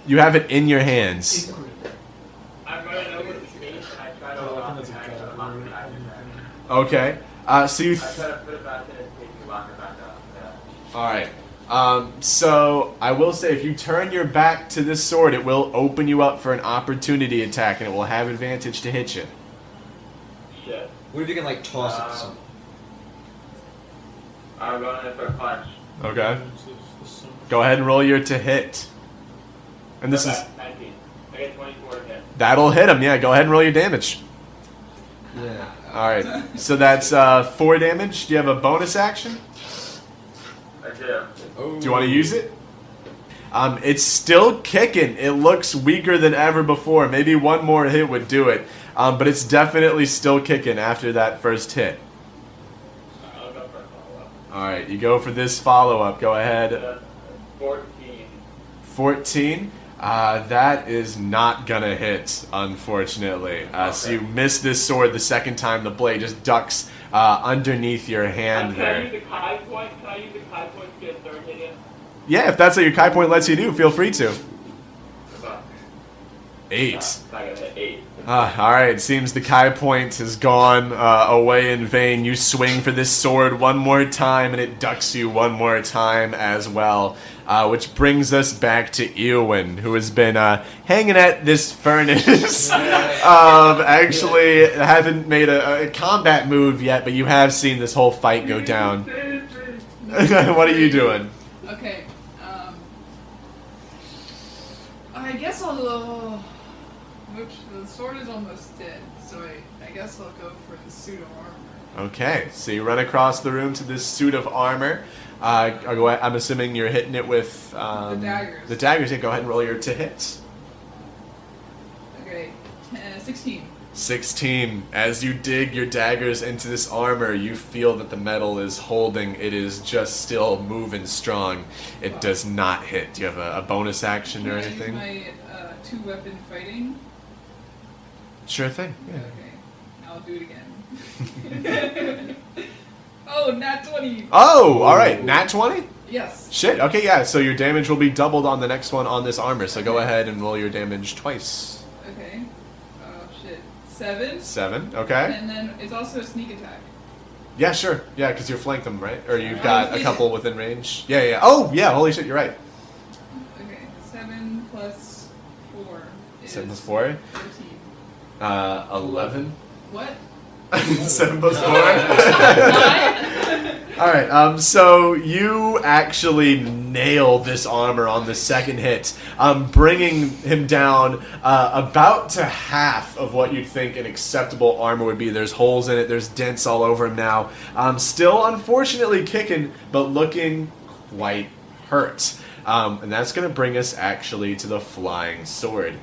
You have it in your hands. I'm running over to the case and I try to lock it back up. Okay. So you. I try to put it back in and take me lock it back up. Yeah. All right. So I will say, if you turn your back to this sword, it will open you up for an opportunity attack, and it will have advantage to hit you. Shit. What if you can toss it to someone? I'm going in for a punch. Okay. Go ahead and roll your to hit. And this is 19. I get 24 to hit. that'll hit him. Yeah. Go ahead and roll your damage. Yeah. All right. So that's 4 damage. Do you have a bonus action? I do. Oh. Do you want to use it? It's still kicking. It looks weaker than ever before. Maybe one more hit would do it. But it's definitely still kicking after that first hit. I'll go for a follow-up. Alright, you go for this follow-up. Go ahead. 14. 14. That is not gonna hit, unfortunately. So you miss this sword the second time. The blade just ducks underneath your hand Can I use there. the Kai point? Can I use the Kai point to get a third hit in? Yeah, if that's what your Kai point lets you do, feel free to. Fuck. 8. It's not gonna hit 8. Alright, seems the Kai point has gone away in vain. You swing for this sword one more time, and it ducks you one more time as well. Which brings us back to Eowyn, who has been hanging at this furnace. Actually, haven't made a combat move yet, but you have seen this whole fight go down. What are you doing? Okay. I guess I'll. Which the sword is almost dead, so I guess I'll go for the suit of armor. Okay, so you run across the room to this suit of armor. I'm assuming you're hitting it with The daggers. The daggers. Yeah, go ahead and roll your to hit. Okay, 16. 16. As you dig your daggers into this armor, you feel that the metal is holding. It is just still moving strong. It does not hit. Do you have a bonus action or anything? Can I use my 2-weapon fighting? Sure thing. Yeah. Okay, I'll do it again. Oh, nat 20! Oh, all right. Nat 20? Yes. Shit. Okay, yeah. So your damage will be doubled on the next one on this armor. So go ahead and roll your damage twice. Okay. Oh, shit. 7. 7. Okay. And then it's also a sneak attack. Yeah, sure. Yeah, because you're flanked them, right? Or you've got a couple within range. Yeah, yeah. Oh, yeah. Holy shit, you're right. Okay, 7 plus 4 is 7 plus 4? 13. 11. What? 7 plus 4? 9? Alright, so you actually nail this armor on the second hit, bringing him down about to half of what you'd think an acceptable armor would be. There's holes in it, there's dents all over him now. Still, unfortunately, kicking, but looking quite hurt. And that's going to bring us actually to the flying sword.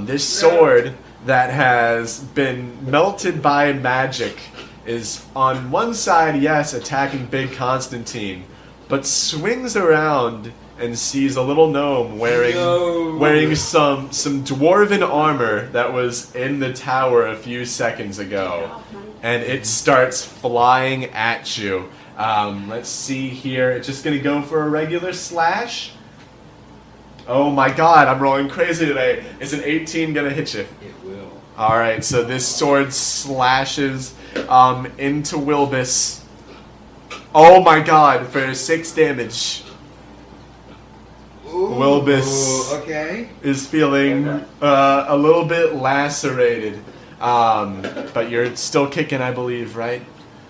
This sword that has been melted by magic is on one side, yes, attacking Big Constantine, but swings around and sees a little gnome wearing some dwarven armor that was in the tower a few seconds ago, and it starts flying at you. Let's see here. It's just gonna go for a regular slash. Oh my god, I'm rolling crazy today. Is an 18 gonna hit you? It will. Alright, so this sword slashes into Wilbis. Oh my god, for 6 damage. Ooh, Wilbis okay. is feeling a little bit lacerated. But you're still kicking, I believe, right?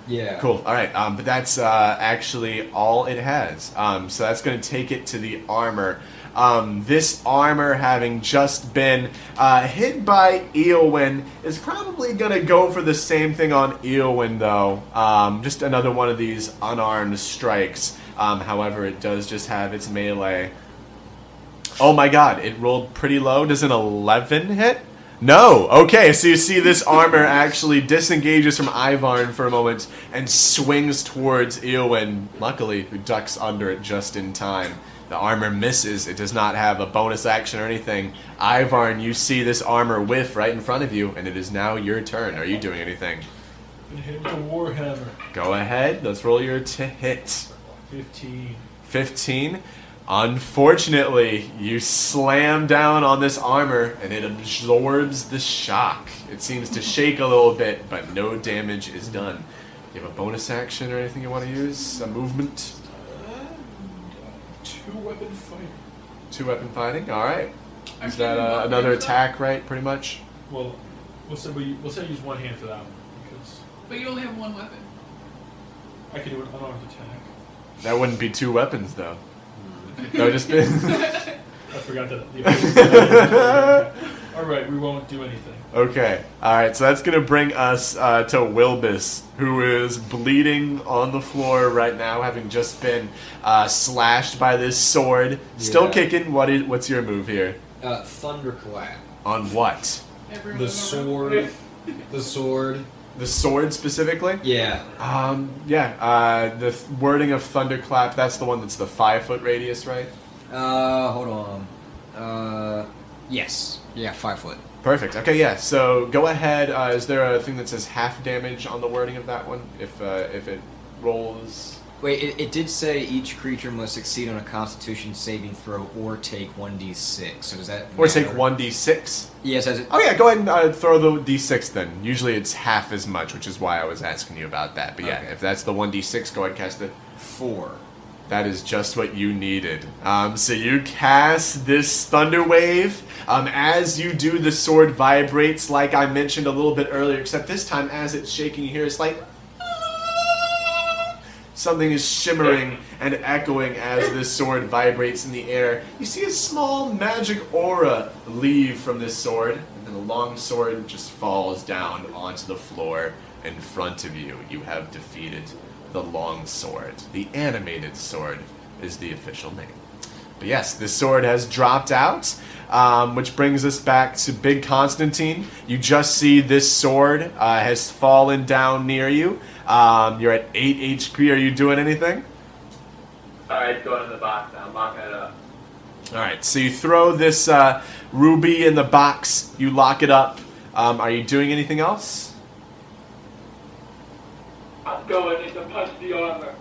Yeah. Cool. Alright, but that's actually all it has. So that's going to take it to the armor. This armor, having just been hit by Eowyn, is probably going to go for the same thing on Eowyn, though. Just another one of these unarmed strikes. However, it does just have its melee. Oh my god, it rolled pretty low. Does an 11 hit? No. Okay, so you see this armor actually disengages from Ivarn for a moment and swings towards Eowyn, luckily, who ducks under it just in time. The armor misses. It does not have a bonus action or anything. Ivarn, you see this armor whiff right in front of you, and it is now your turn. Are you doing anything? Gonna hit with a warhammer. Go ahead. Let's roll your to hit. 15. 15. Unfortunately, you slam down on this armor, and it absorbs the shock. It seems to shake a little bit, but no damage is done. Do you have a bonus action or anything you want to use? A movement? 2-weapon fighting. 2-weapon fighting? Alright. Is Actually, that what another range attack, right, pretty much? Well, we'll say I use one hand for that one because But you only have one weapon. I can do an unarmed attack. That wouldn't be 2 weapons, though. That would just be... I forgot that. All right, we won't do anything. Okay. Alright, so that's going to bring us to Wilbis, who is bleeding on the floor right now, having just been slashed by this sword. Still Yeah. kicking. What's your move here? Thunderclap. On what? Everyone The in sword. The sword. The sword specifically? Yeah. The wording of Thunderclap, that's the one that's the 5-foot radius, right? Hold on. Yes. Yeah, 5 foot. Perfect. Okay, yeah. So go ahead. Is there a thing that says half damage on the wording of that one? If it rolls Wait, it did say each creature must succeed on a Constitution saving throw or take 1d6. So does that Or matter? take 1d6. Yes, as it. Oh yeah, go ahead and throw the d6 then. Usually it's half as much, which is why I was asking you about that. But yeah, Okay. if that's the 1d6, go ahead and cast it. 4. That is just what you needed. So you cast this thunder wave. As you do, the sword vibrates like I mentioned a little bit earlier, except this time as it's shaking, you hear it's like something is shimmering and echoing as this sword vibrates in the air. You see a small magic aura leave from this sword, and then the long sword just falls down onto the floor in front of you. You have defeated the long sword. The animated sword is the official name. But yes, this sword has dropped out, which brings us back to Big Constantine. You just see this sword has fallen down near you. You're at 8 HP. Are you doing anything? Alright, go in the box now. I'm locking it up. Alright, so you throw this ruby in the box. You lock it up. Are you doing anything else? I'm going in to punch the armor.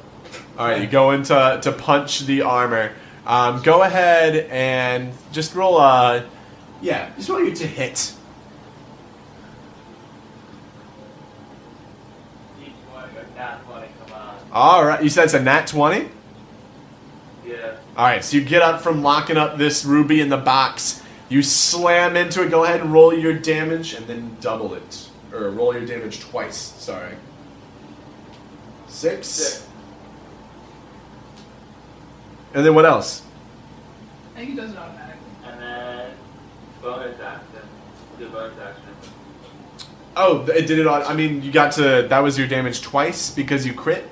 Alright, you go in to punch the armor. Go ahead and just roll just roll you to hit. Each one, a nat 20, come on. Alright, you said it's a nat 20? Yeah. Alright, so you get up from locking up this ruby in the box. You slam into it. Go ahead and roll your damage and then double it. Or roll your damage twice, sorry. 6. And then what else? I think he does it automatically. And then bonus action. Do bonus action. Oh, it did it on. I mean, you got to. That was your damage twice because you crit?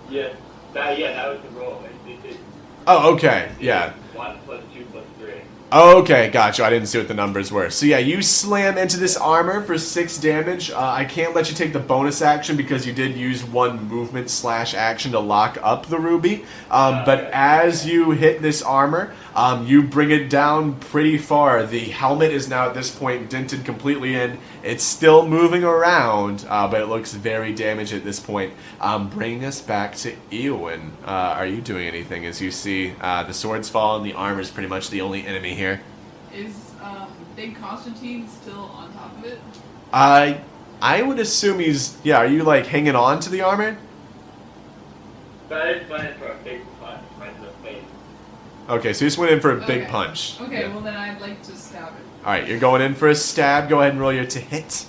Yeah. That was the roll. It Oh, okay. Yeah. 1 plus 2 plus 3. Okay, gotcha. I didn't see what the numbers were. So yeah, you slam into this armor for 6 damage. I can't let you take the bonus action because you did use one movement / action to lock up the ruby. But as you hit this armor, you bring it down pretty far. The helmet is now at this point dented completely in. It's still moving around, but it looks very damaged at this point. Bringing us back to Eowyn. Are you doing anything as you see the swords fall and the armor is pretty much the only enemy here? Is Big Constantine still on top of it? I would assume he's... Yeah, are you like hanging on to the armor? But it's planning for a big punch right to the face. Okay, so you just went in for a big Okay. punch. Okay, Yeah. well then I'd like to stab it. Alright, you're going in for a stab. Go ahead and roll your to hit.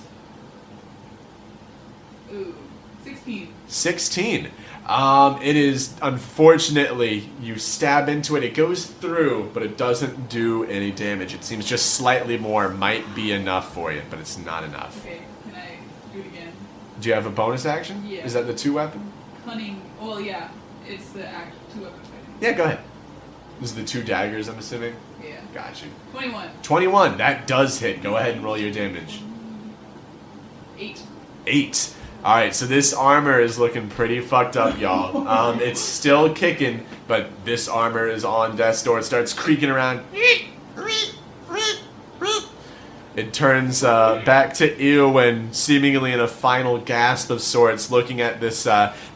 Ooh, 16. 16. It is, unfortunately, you stab into it. It goes through, but it doesn't do any damage. It seems just slightly more might be enough for you, but it's not enough. Okay, can I do it again? Do you have a bonus action? Yeah. Is that the 2 weapon? Cunning. Well, yeah, it's the act 2 weapon fighting. Yeah, go ahead. This is the 2 daggers, I'm assuming? Yeah. Got you. 21. 21. That does hit. Go ahead and roll your damage. 8. 8. Alright, so this armor is looking pretty fucked up, y'all. It's still kicking, but this armor is on death's door. It starts creaking around. It turns back to Eowyn, seemingly in a final gasp of sorts, looking at this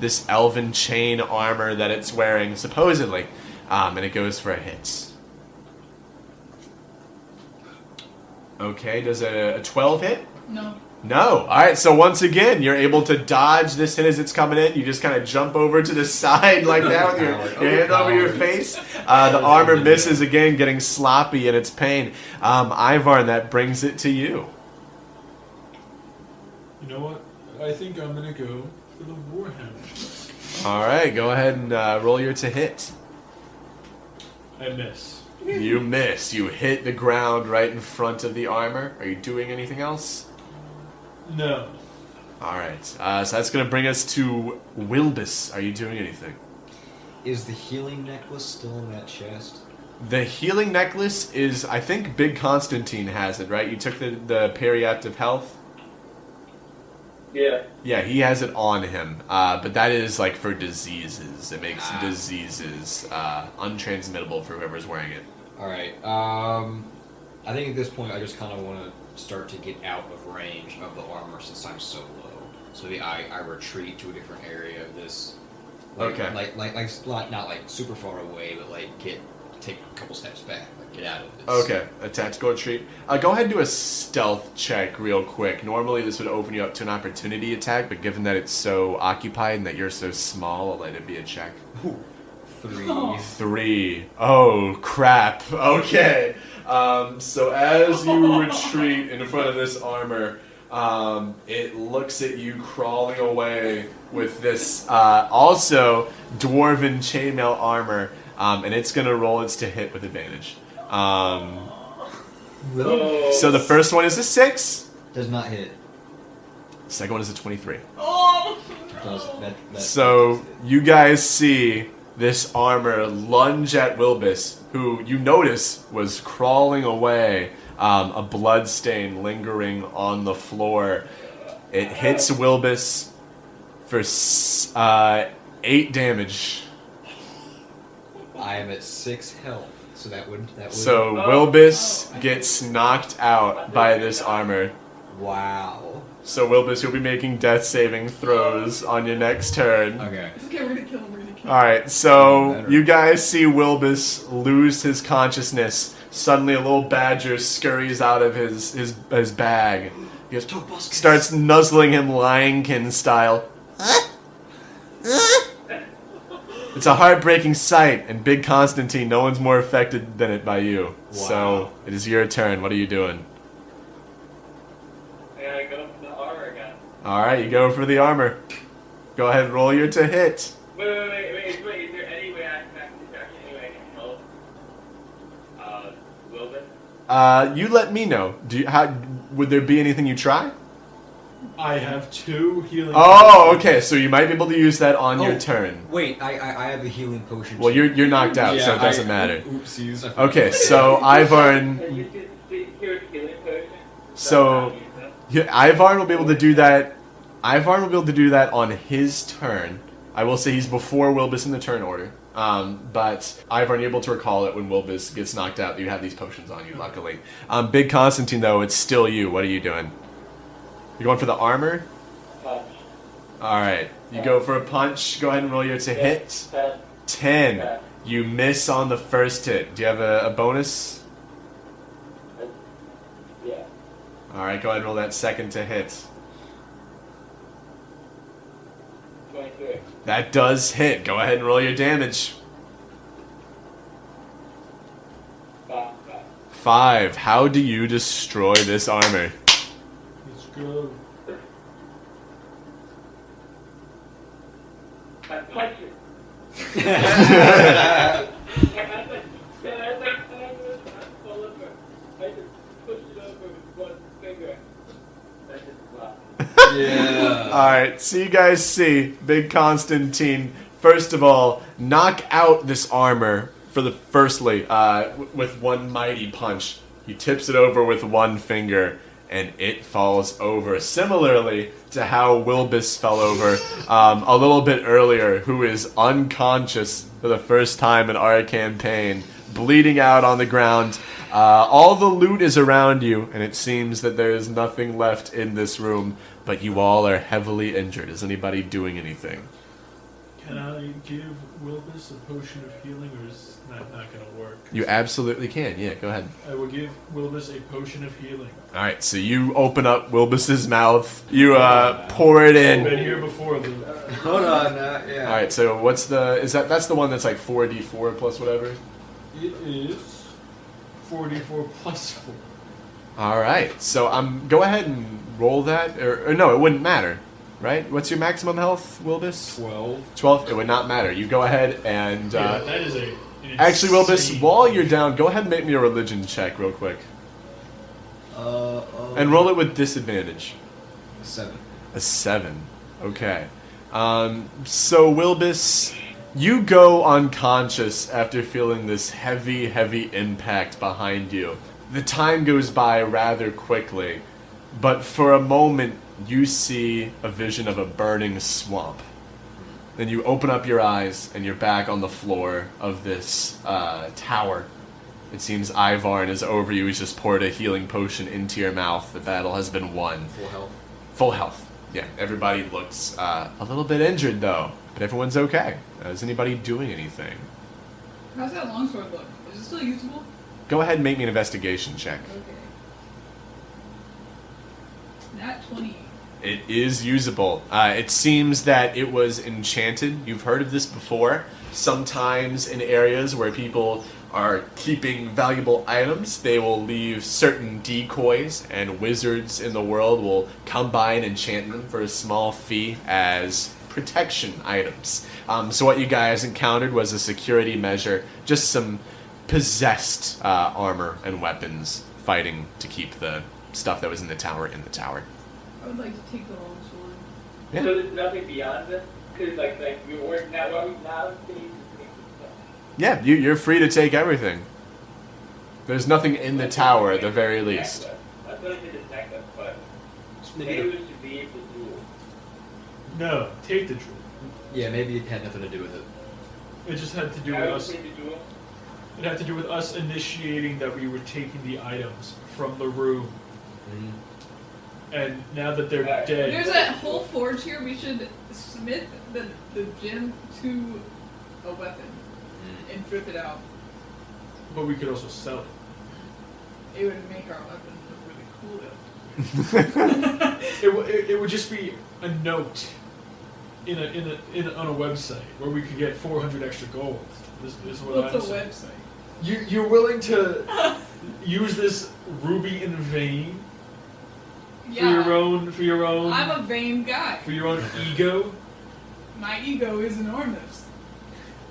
this elven chain armor that it's wearing, supposedly. And it goes for a hit. Okay, does a 12 hit? No. No. Alright, so once again, you're able to dodge this hit as it's coming in. You just kind of jump over to the side like that with your hand over your face. The armor misses again, getting sloppy in its pain. Ivarn, that brings it to you. You know what? I think I'm gonna go for the Warhammer. Alright, go ahead and roll your to hit. I miss. You miss. You hit the ground right in front of the armor. Are you doing anything else? No. Alright, so that's going to bring us to Wilbis. Are you doing anything? Is the healing necklace still in that chest? The healing necklace is, I think Big Constantine has it, right? You took the periactive health? Yeah. Yeah, he has it on him. But that is like for diseases. It makes diseases untransmittable for whoever's wearing it. Alright, I think at this point I just kind of want to start to get out of range of the armor since I'm so low. So maybe I retreat to a different area of this Okay. Like not like super far away, but like take a couple steps back, like get out of it. Okay, a tactical retreat. Go ahead and do a stealth check real quick. Normally this would open you up to an opportunity attack, but given that it's so occupied and that you're so small, I'll let it be a check. Ooh, 3. 3. Oh, crap. Okay. So as you retreat in front of this armor, it looks at you crawling away with this also dwarven chainmail armor, and it's going to roll its to hit with advantage. So the first one is a 6. Does not hit. The second one is a 23. That So you guys see this armor lunge at Wilbis, who you notice was crawling away, a blood stain lingering on the floor. It hits Wilbis for 8 damage. I am at 6 health, so that would. So Wilbis gets knocked out by this armor. Wow. So Wilbis, you'll be making death saving throws on your next turn. Okay. It's okay, we're gonna kill him, we're gonna kill him. Alright, so Better. you guys see Wilbis lose his consciousness. Suddenly a little badger scurries out of his bag. He goes, starts nuzzling him Lionkin style. It's a heartbreaking sight, and Big Constantine, no one's more affected than it by you. Wow. So, it is your turn. What are you doing? I gotta go for the armor again. Alright, you go for the armor. Go ahead and roll your to hit. Wait. Is there any way I can help? Wilbis? You let me know. Would there be anything you try? I have 2 healing. Oh, okay. So you might be able to use that on your turn. Wait, I have a healing potion. Well, too. you're knocked out, so it doesn't matter. Oopsies. I forgot. Okay, so Ivarn. Here's healing potion. So Ivarn will be able to do that. Ivarn will be able to do that on his turn. I will say he's before Wilbis in the turn order. But Ivarn, you're able to recall it when Wilbis gets knocked out. You have these potions on you, luckily. Big Constantine, though, it's still you. What are you doing? You going for the armor? Punch. Alright. You go for a punch. Go ahead and roll your to hit. 10. 10. You miss on the first hit. Do you have a bonus? Yeah. Alright, go ahead and roll that second to hit. 23. That does hit. Go ahead and roll your damage. 5. 5. How do you destroy this armor? Let's go. I punch it. I just push it over with one finger. That's just wow. Yeah. Alright, so you guys see Big Constantine, first of all, knock out this armor for the firstly, with one mighty punch. He tips it over with one finger, and it falls over. Similarly to how Wilbis fell over a little bit earlier, who is unconscious for the first time in our campaign, bleeding out on the ground. All the loot is around you, and it seems that there is nothing left in this room, but you all are heavily injured. Is anybody doing anything? Can I give Wilbis a potion of healing, or is that not going to work? You absolutely can. Yeah, go ahead. I will give Wilbis a potion of healing. Alright, so you open up Wilbis's mouth. You pour it I've been in. here before, Lou. Hold on. Yeah. Alright, so what's that's the one that's like 4d4 plus whatever? It is 44 plus 4. Alright, so go ahead and roll that. Or no, it wouldn't matter. Right? What's your maximum health, Wilbis? 12. 12? It would not matter. You go ahead and... Yeah, that is an actually, Wilbis, insane- while you're down, go ahead and make me a religion check real quick. And roll it with disadvantage. 7. A 7. Okay. So, Wilbis, you go unconscious after feeling this heavy, heavy impact behind you. The time goes by rather quickly, but for a moment, you see a vision of a burning swamp. Then you open up your eyes, and you're back on the floor of this tower. It seems Ivarn is over you. He's just poured a healing potion into your mouth. The battle has been won. Full health. Full health. Yeah, everybody looks a little bit injured though, but everyone's okay. Is anybody doing anything? How's that longsword look? Is it still usable? Go ahead and make me an investigation check. Okay. Nat 20. It is usable. It seems that it was enchanted. You've heard of this before. Sometimes in areas where people are keeping valuable items, they will leave certain decoys, and wizards in the world will come by and enchant them for a small fee as protection items. So what you guys encountered was a security measure, just some possessed armor and weapons fighting to keep the stuff that was in the tower in the tower. I would like to take the longsword. Yeah. So there's nothing beyond this? Because, like we were now, Yeah, you're free to take everything. There's nothing in the tower at the very least. I thought it did a necklace, but Maybe maybe we should leave the jewel. No, take the jewel. yeah, maybe it had nothing to do with it. It just had to do Now with we us. take the jewel? It had to do with us initiating that we were taking the items from the room. Mm-hmm. And now that they're Alright. dead, There's a whole forge here. We should smith the gem to a weapon and drip it out. but we could also sell it. It would make our weapon look really cool though. It would just be a note on a website where we could get 400 extra gold. This is what What's I'm a saying. website? You're willing to use this ruby in vain Yeah. for your own I'm a vain guy. for your own ego? My ego is enormous.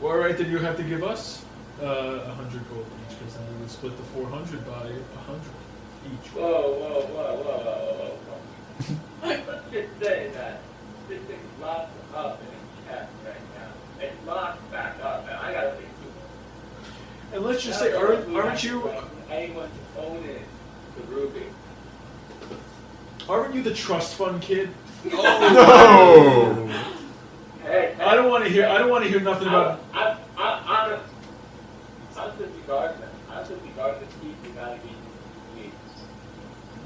Well, all right, then you have to give us 100 gold each, because then we would split the 400 by 100 each. Whoa. Let's just say that this thing's locked up in its chest right now. It's locked back up, and I gotta think too. And let's just say, aren't you Anyone to own it, the ruby. aren't you the trust fund kid? No! Hey, I don't want to hear nothing about. I'm just regarding it. I'm just regarding the keep you gotta be me.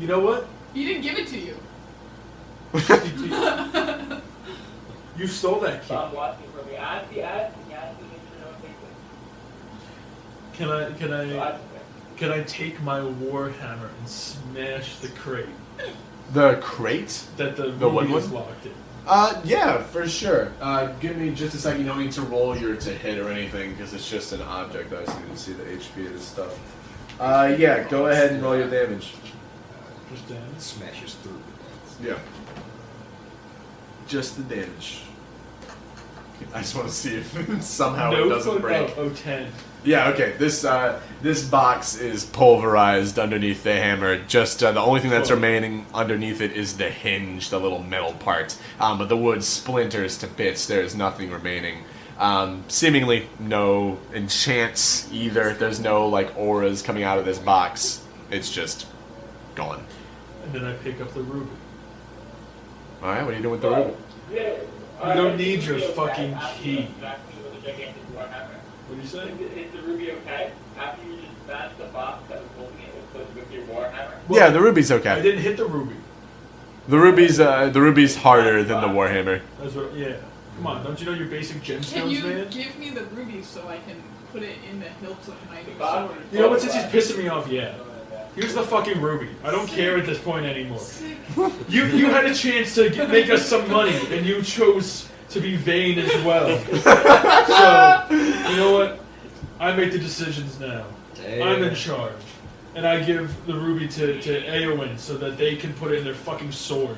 You know what? He didn't give it to you. You stole that So key. I'm watching for me. Asking, make sure no take Can I it. can I take my warhammer and smash the crate The crate? that the one ruby is one? locked in? Yeah, for sure. Give me just a second. You don't need to roll your to hit or anything, because it's just an object. I just need to see the HP of this stuff. Yeah, go ahead and roll your damage. Just damage. Smashes through. Yeah. Just the damage. I just want to see if somehow it doesn't break. Oh, 10. Yeah, okay. This box is pulverized underneath the hammer. Just the only thing that's Cool. remaining underneath it is the hinge, the little metal part. But the wood splinters to bits. There is nothing remaining. Seemingly no enchants either. There's no like auras coming out of this box. It's just gone. And then I pick up the ruby. All right, what are you doing with the ruby? Yeah. We don't need your fucking key. What What do you say? Is the ruby okay? After you just smashed the box that was holding it with your warhammer? Yeah, the ruby's I okay. didn't hit the ruby. The ruby's harder than the warhammer. That's what. Yeah. Come on, don't you know your basic Can gemstones, you man? give me the ruby so I can put it in the hilt of my new Bob? sword? You know what? Since he's pissing me off, yeah. Here's the fucking ruby. I don't care at this point anymore. Sick. You had a chance to make us some money, and you chose to be vain as well. So, you know what? I make the decisions now. Damn. I'm in charge. And I give the ruby to Eowyn so that they can put it in their fucking sword.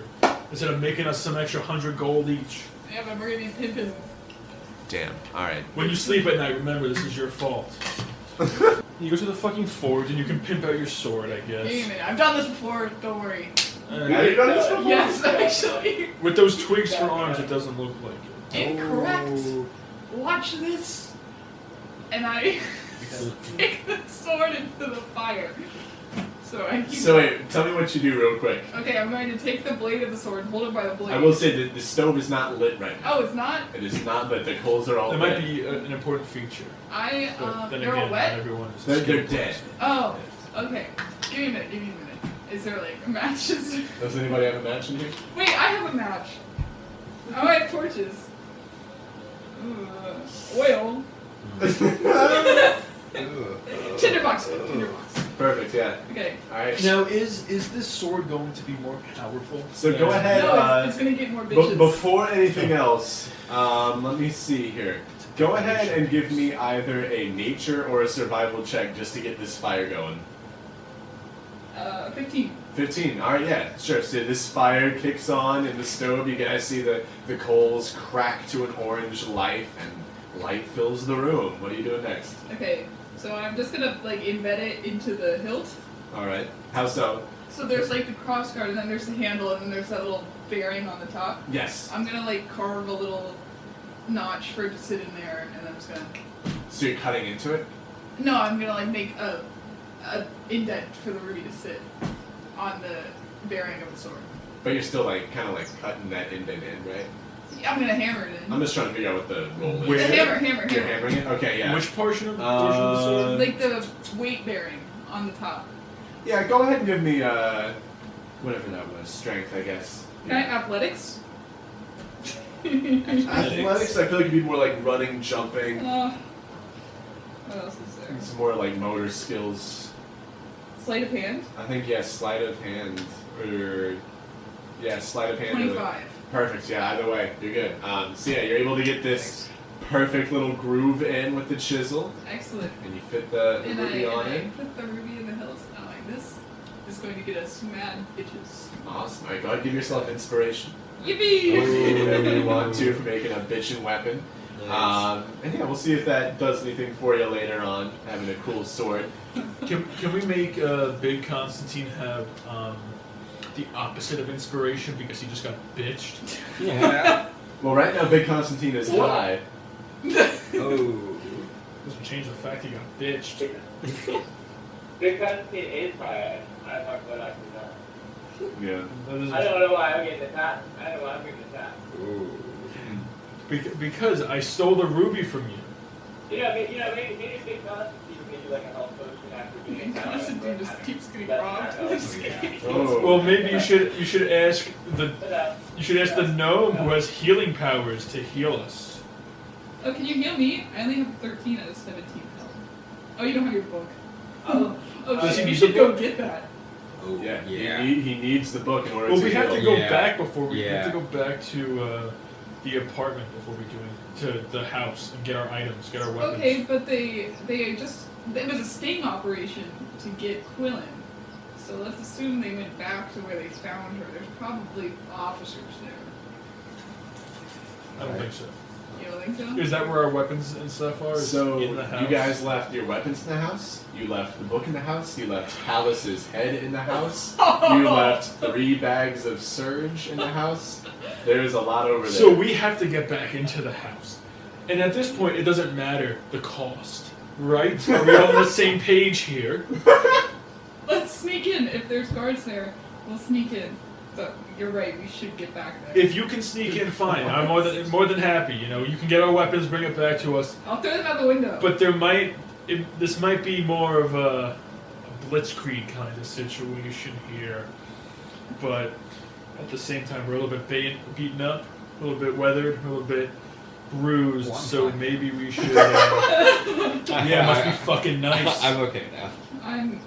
Instead of making us some extra 100 gold each. Yeah, but we're gonna be pimping. Damn. All right. When you sleep at night, remember this is your fault. You go to the fucking forge and you can pimp out your sword, I Wait a guess. minute, I've done this before, don't worry. Have you done this before? Yes, actually. With those twigs for arms, it doesn't look like it. Incorrect. Oh. Watch this. And I stick the sword into the fire. So I keep. So wait, tell me what you do real quick. Okay, I'm going to take the blade of the sword, hold it by the blade. I will say that the stove is not lit right now. Oh, it's not? It is not lit. The coals are all That lit. might be an important feature. But Then they're again, all wet? not everyone is. They're dead. Oh, okay. Give me a minute. Is there like matches? Does anybody have a match in here? Wait, I have a match. Oh, I have torches. Oil. Tinderbox. Tinderbox. Perfect, yeah. Okay. Alright. Now, is this sword going to be more powerful? So go ahead. No, it's gonna get more bitches. Before anything else, let me see here. Go ahead and give me either a nature or a survival check just to get this fire going. 15. 15. Alright, yeah, sure. So this fire kicks on in the stove. You guys see the coals crack to an orange light, and light fills the room. What are you doing next? Okay, so I'm just gonna like embed it into the hilt. Alright. How so? So there's like the crossguard, and then there's the handle, and then there's that little bearing on the top. Yes. I'm gonna like carve a little notch for it to sit in there, and I'm just gonna. So you're cutting into it? No, I'm gonna like make a indent for the ruby to sit on the bearing of the sword. But you're still like kind of like cutting that indent in, right? Yeah, I'm gonna hammer it in. I'm just trying to figure out what the roll is. Where- The hammer. You're hammering it? Okay, yeah. Which portion of the sword? Like the weight bearing on the top. Yeah, go ahead and give me whatever that was. Strength, I guess. Can I athletics? Athletics, I feel like it'd be more like running, jumping. What else is there? It's more like motor skills. Sleight of hand? I think, yeah, sleight of hand. Or, yeah, sleight of hand. 25. Perfect, yeah, either way, you're good. So yeah, you're able to get this perfect little groove in with the chisel, Excellent. and you fit the And ruby on I it. put the ruby in the hills. I'm like, this is going to get us mad bitches. Awesome. Alright, go ahead and give yourself inspiration. Yippee! Whatever you want to for making a bitchin' weapon. And yeah, we'll see if that does anything for you later on, having a cool sword. Can we make Big Constantine have the opposite of inspiration because he just got bitched? Yeah. Well, right now, Big Constantine is What? high. Oh. Doesn't change the fact he got bitched. Big Constantine is fire. I talked about that now. Yeah. That doesn't- I don't know why I'm getting attacked. I don't know why I'm getting attacked. Ooh. Because I stole the ruby from you. Maybe Big Constantine can do like a health potion after being attacked. Constantine just keeps getting That's robbed. not helpful. Oh. Well, maybe you should ask the gnome who has healing powers to heal us. Oh, can you heal me? I only have 13 out of 17 health. Oh, you don't have your book. Oh, Oh, Does shit, he you need should the go book? get that. Oh, Yeah, yeah. He needs the book in order Well, to we have heal. to go Yeah. back before we Yeah. have to go back to the apartment before we to the house and get our items, get our weapons. Okay, but it was a sting operation to get Quillin. So let's assume they went back to where they found her. There's probably officers there. I don't think so. You don't think so? Is that where our weapons and stuff are? Is So, in the house? you guys left your weapons in the house, you left the book in the house, you left Callus' head in the house, you left 3 bags of surge in the house. There's a lot over there. So we have to get back into the house, and at this point, it doesn't matter the cost, right? Are we all on the same page here? Let's sneak in. If there's guards there, we'll sneak in. But you're right, we should get back there. If you can sneak in, fine. I'm more than happy. You know, you can get our weapons, bring it back to us. I'll throw them out the window. But this might be more of a blitzkrieg kind of situation here. But at the same time, we're a little bit beaten up, a little bit weathered, a little bit bruised. Well, I'm so fine. maybe we should. Yeah, it must be fucking nice. I'm okay now. I'm.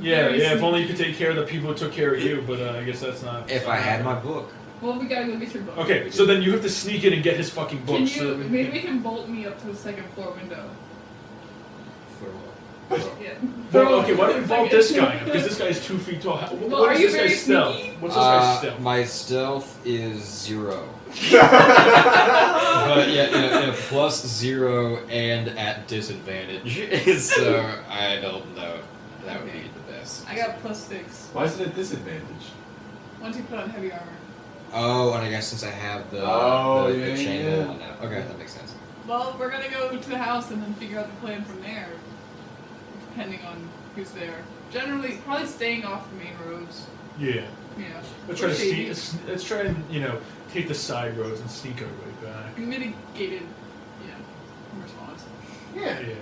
Yeah, very if only you sneaky. could take care of the people who took care of you. But I guess that's not. If I had my book. Well, we gotta go get your book. Okay, so then you have to sneak in and get his fucking book. Can so you? that we Maybe we can bolt me up to the second floor window. For what? Yeah. Well, okay, why don't we vault this Second. guy up? Because this guy's 2 feet tall. Well, What are is you this very guy's stealth? sneaky? What's this guy's stealth? My stealth is 0. But yeah, in a +0 and at disadvantage. So I don't know. That would be the best. I got +6 Why is it a disadvantage? once you put on heavy armor. Oh, and I guess since I have the Oh, the yeah, chainmail yeah. on now. Okay, that makes sense. Well, we're gonna go to the house and then figure out the plan from there, depending on who's there. Generally, probably staying off the main roads. Yeah. You know, Let's try to shady. let's try and take the side roads and sneak our way back. Mitigated, response. Yeah. Yeah.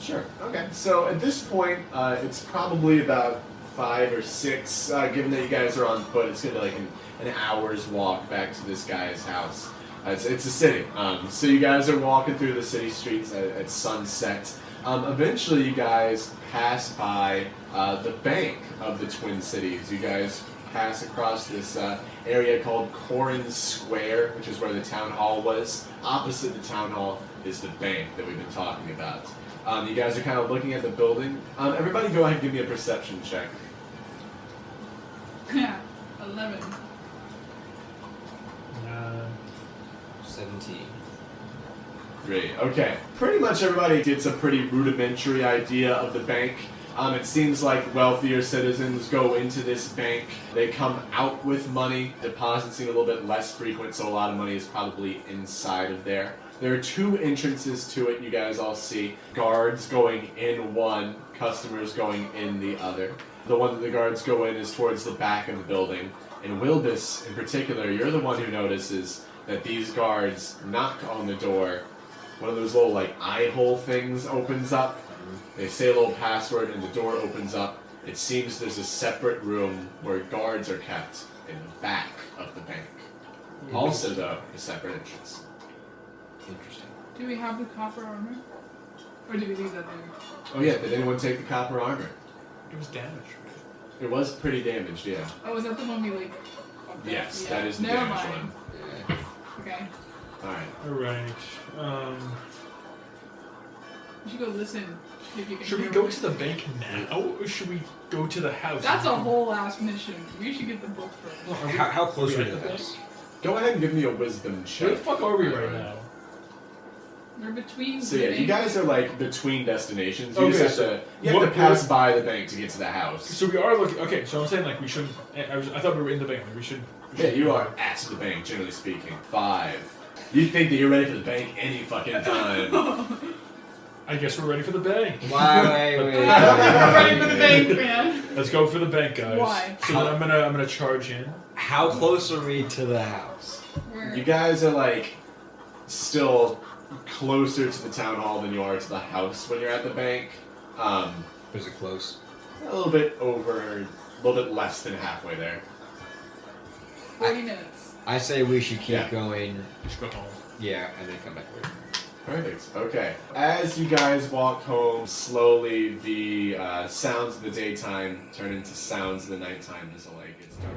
Sure. Okay. So at this point, it's probably about 5 or 6. Given that you guys are on foot, it's gonna be like an hour's walk back to this guy's house. It's a city, so you guys are walking through the city streets at sunset. Eventually, you guys pass by the bank of the Twin Cities. You guys pass across this area called Corin Square, which is where the town hall was. Opposite the town hall is the bank that we've been talking about. You guys are kind of looking at the building. Everybody go ahead and give me a perception check. 11. 17. 3. Okay. Pretty much everybody gets a pretty rudimentary idea of the bank. It seems like wealthier citizens go into this bank. They come out with money. Deposits seem a little bit less frequent, so a lot of money is probably inside of there. There are 2 entrances to it, you guys all see. Guards going in one, customers going in the other. The one that the guards go in is towards the back of the building. And Wilbis, in particular, you're the one who notices that these guards knock on the door. One of those little, like, eye hole things opens up. They say a little password and the door opens up. It seems there's a separate room where guards are kept in the back of the bank. Also, though, a separate entrance. Interesting. Do we have the copper armor? Or do we leave that there? Oh yeah, did anyone take the copper armor? It was damaged, right? It was pretty damaged, yeah. Oh, is that the one we like? Yes, Yeah. that is the Never damaged mind. one. Okay. Alright. Alright. We should go listen. See if you can Should we hear go what- to the bank now, or should we go to the house? That's a whole ass mission. We should get the book first. How close are we to at the the house? Go ahead and give me a wisdom Where check. the fuck are we right now? We're between. So yeah, you guys are like between destinations. You Okay, just have so to you have what- to pass by the bank to get to the house. So we are looking. Okay, so I'm saying like we shouldn't. I thought we were in the bank. Like, we should. Yeah, you are at the bank, generally speaking. 5. You think that you're ready for the bank any fucking time. I guess we're ready for the bank. Wait. I don't think we're ready for the bank, man. Let's go for the bank, guys. Why? So then I'm gonna charge in. How close are we to the house? You guys are like still closer to the town hall than you are to the house when you're at the bank. Is it close? A little bit over, a little bit less than halfway there. 40 minutes. I say we should keep Yeah. going. Just go home. Yeah, and then come back later. Perfect. Okay. As you guys walk home, slowly the sounds of the daytime turn into sounds of the nighttime as the light gets dark.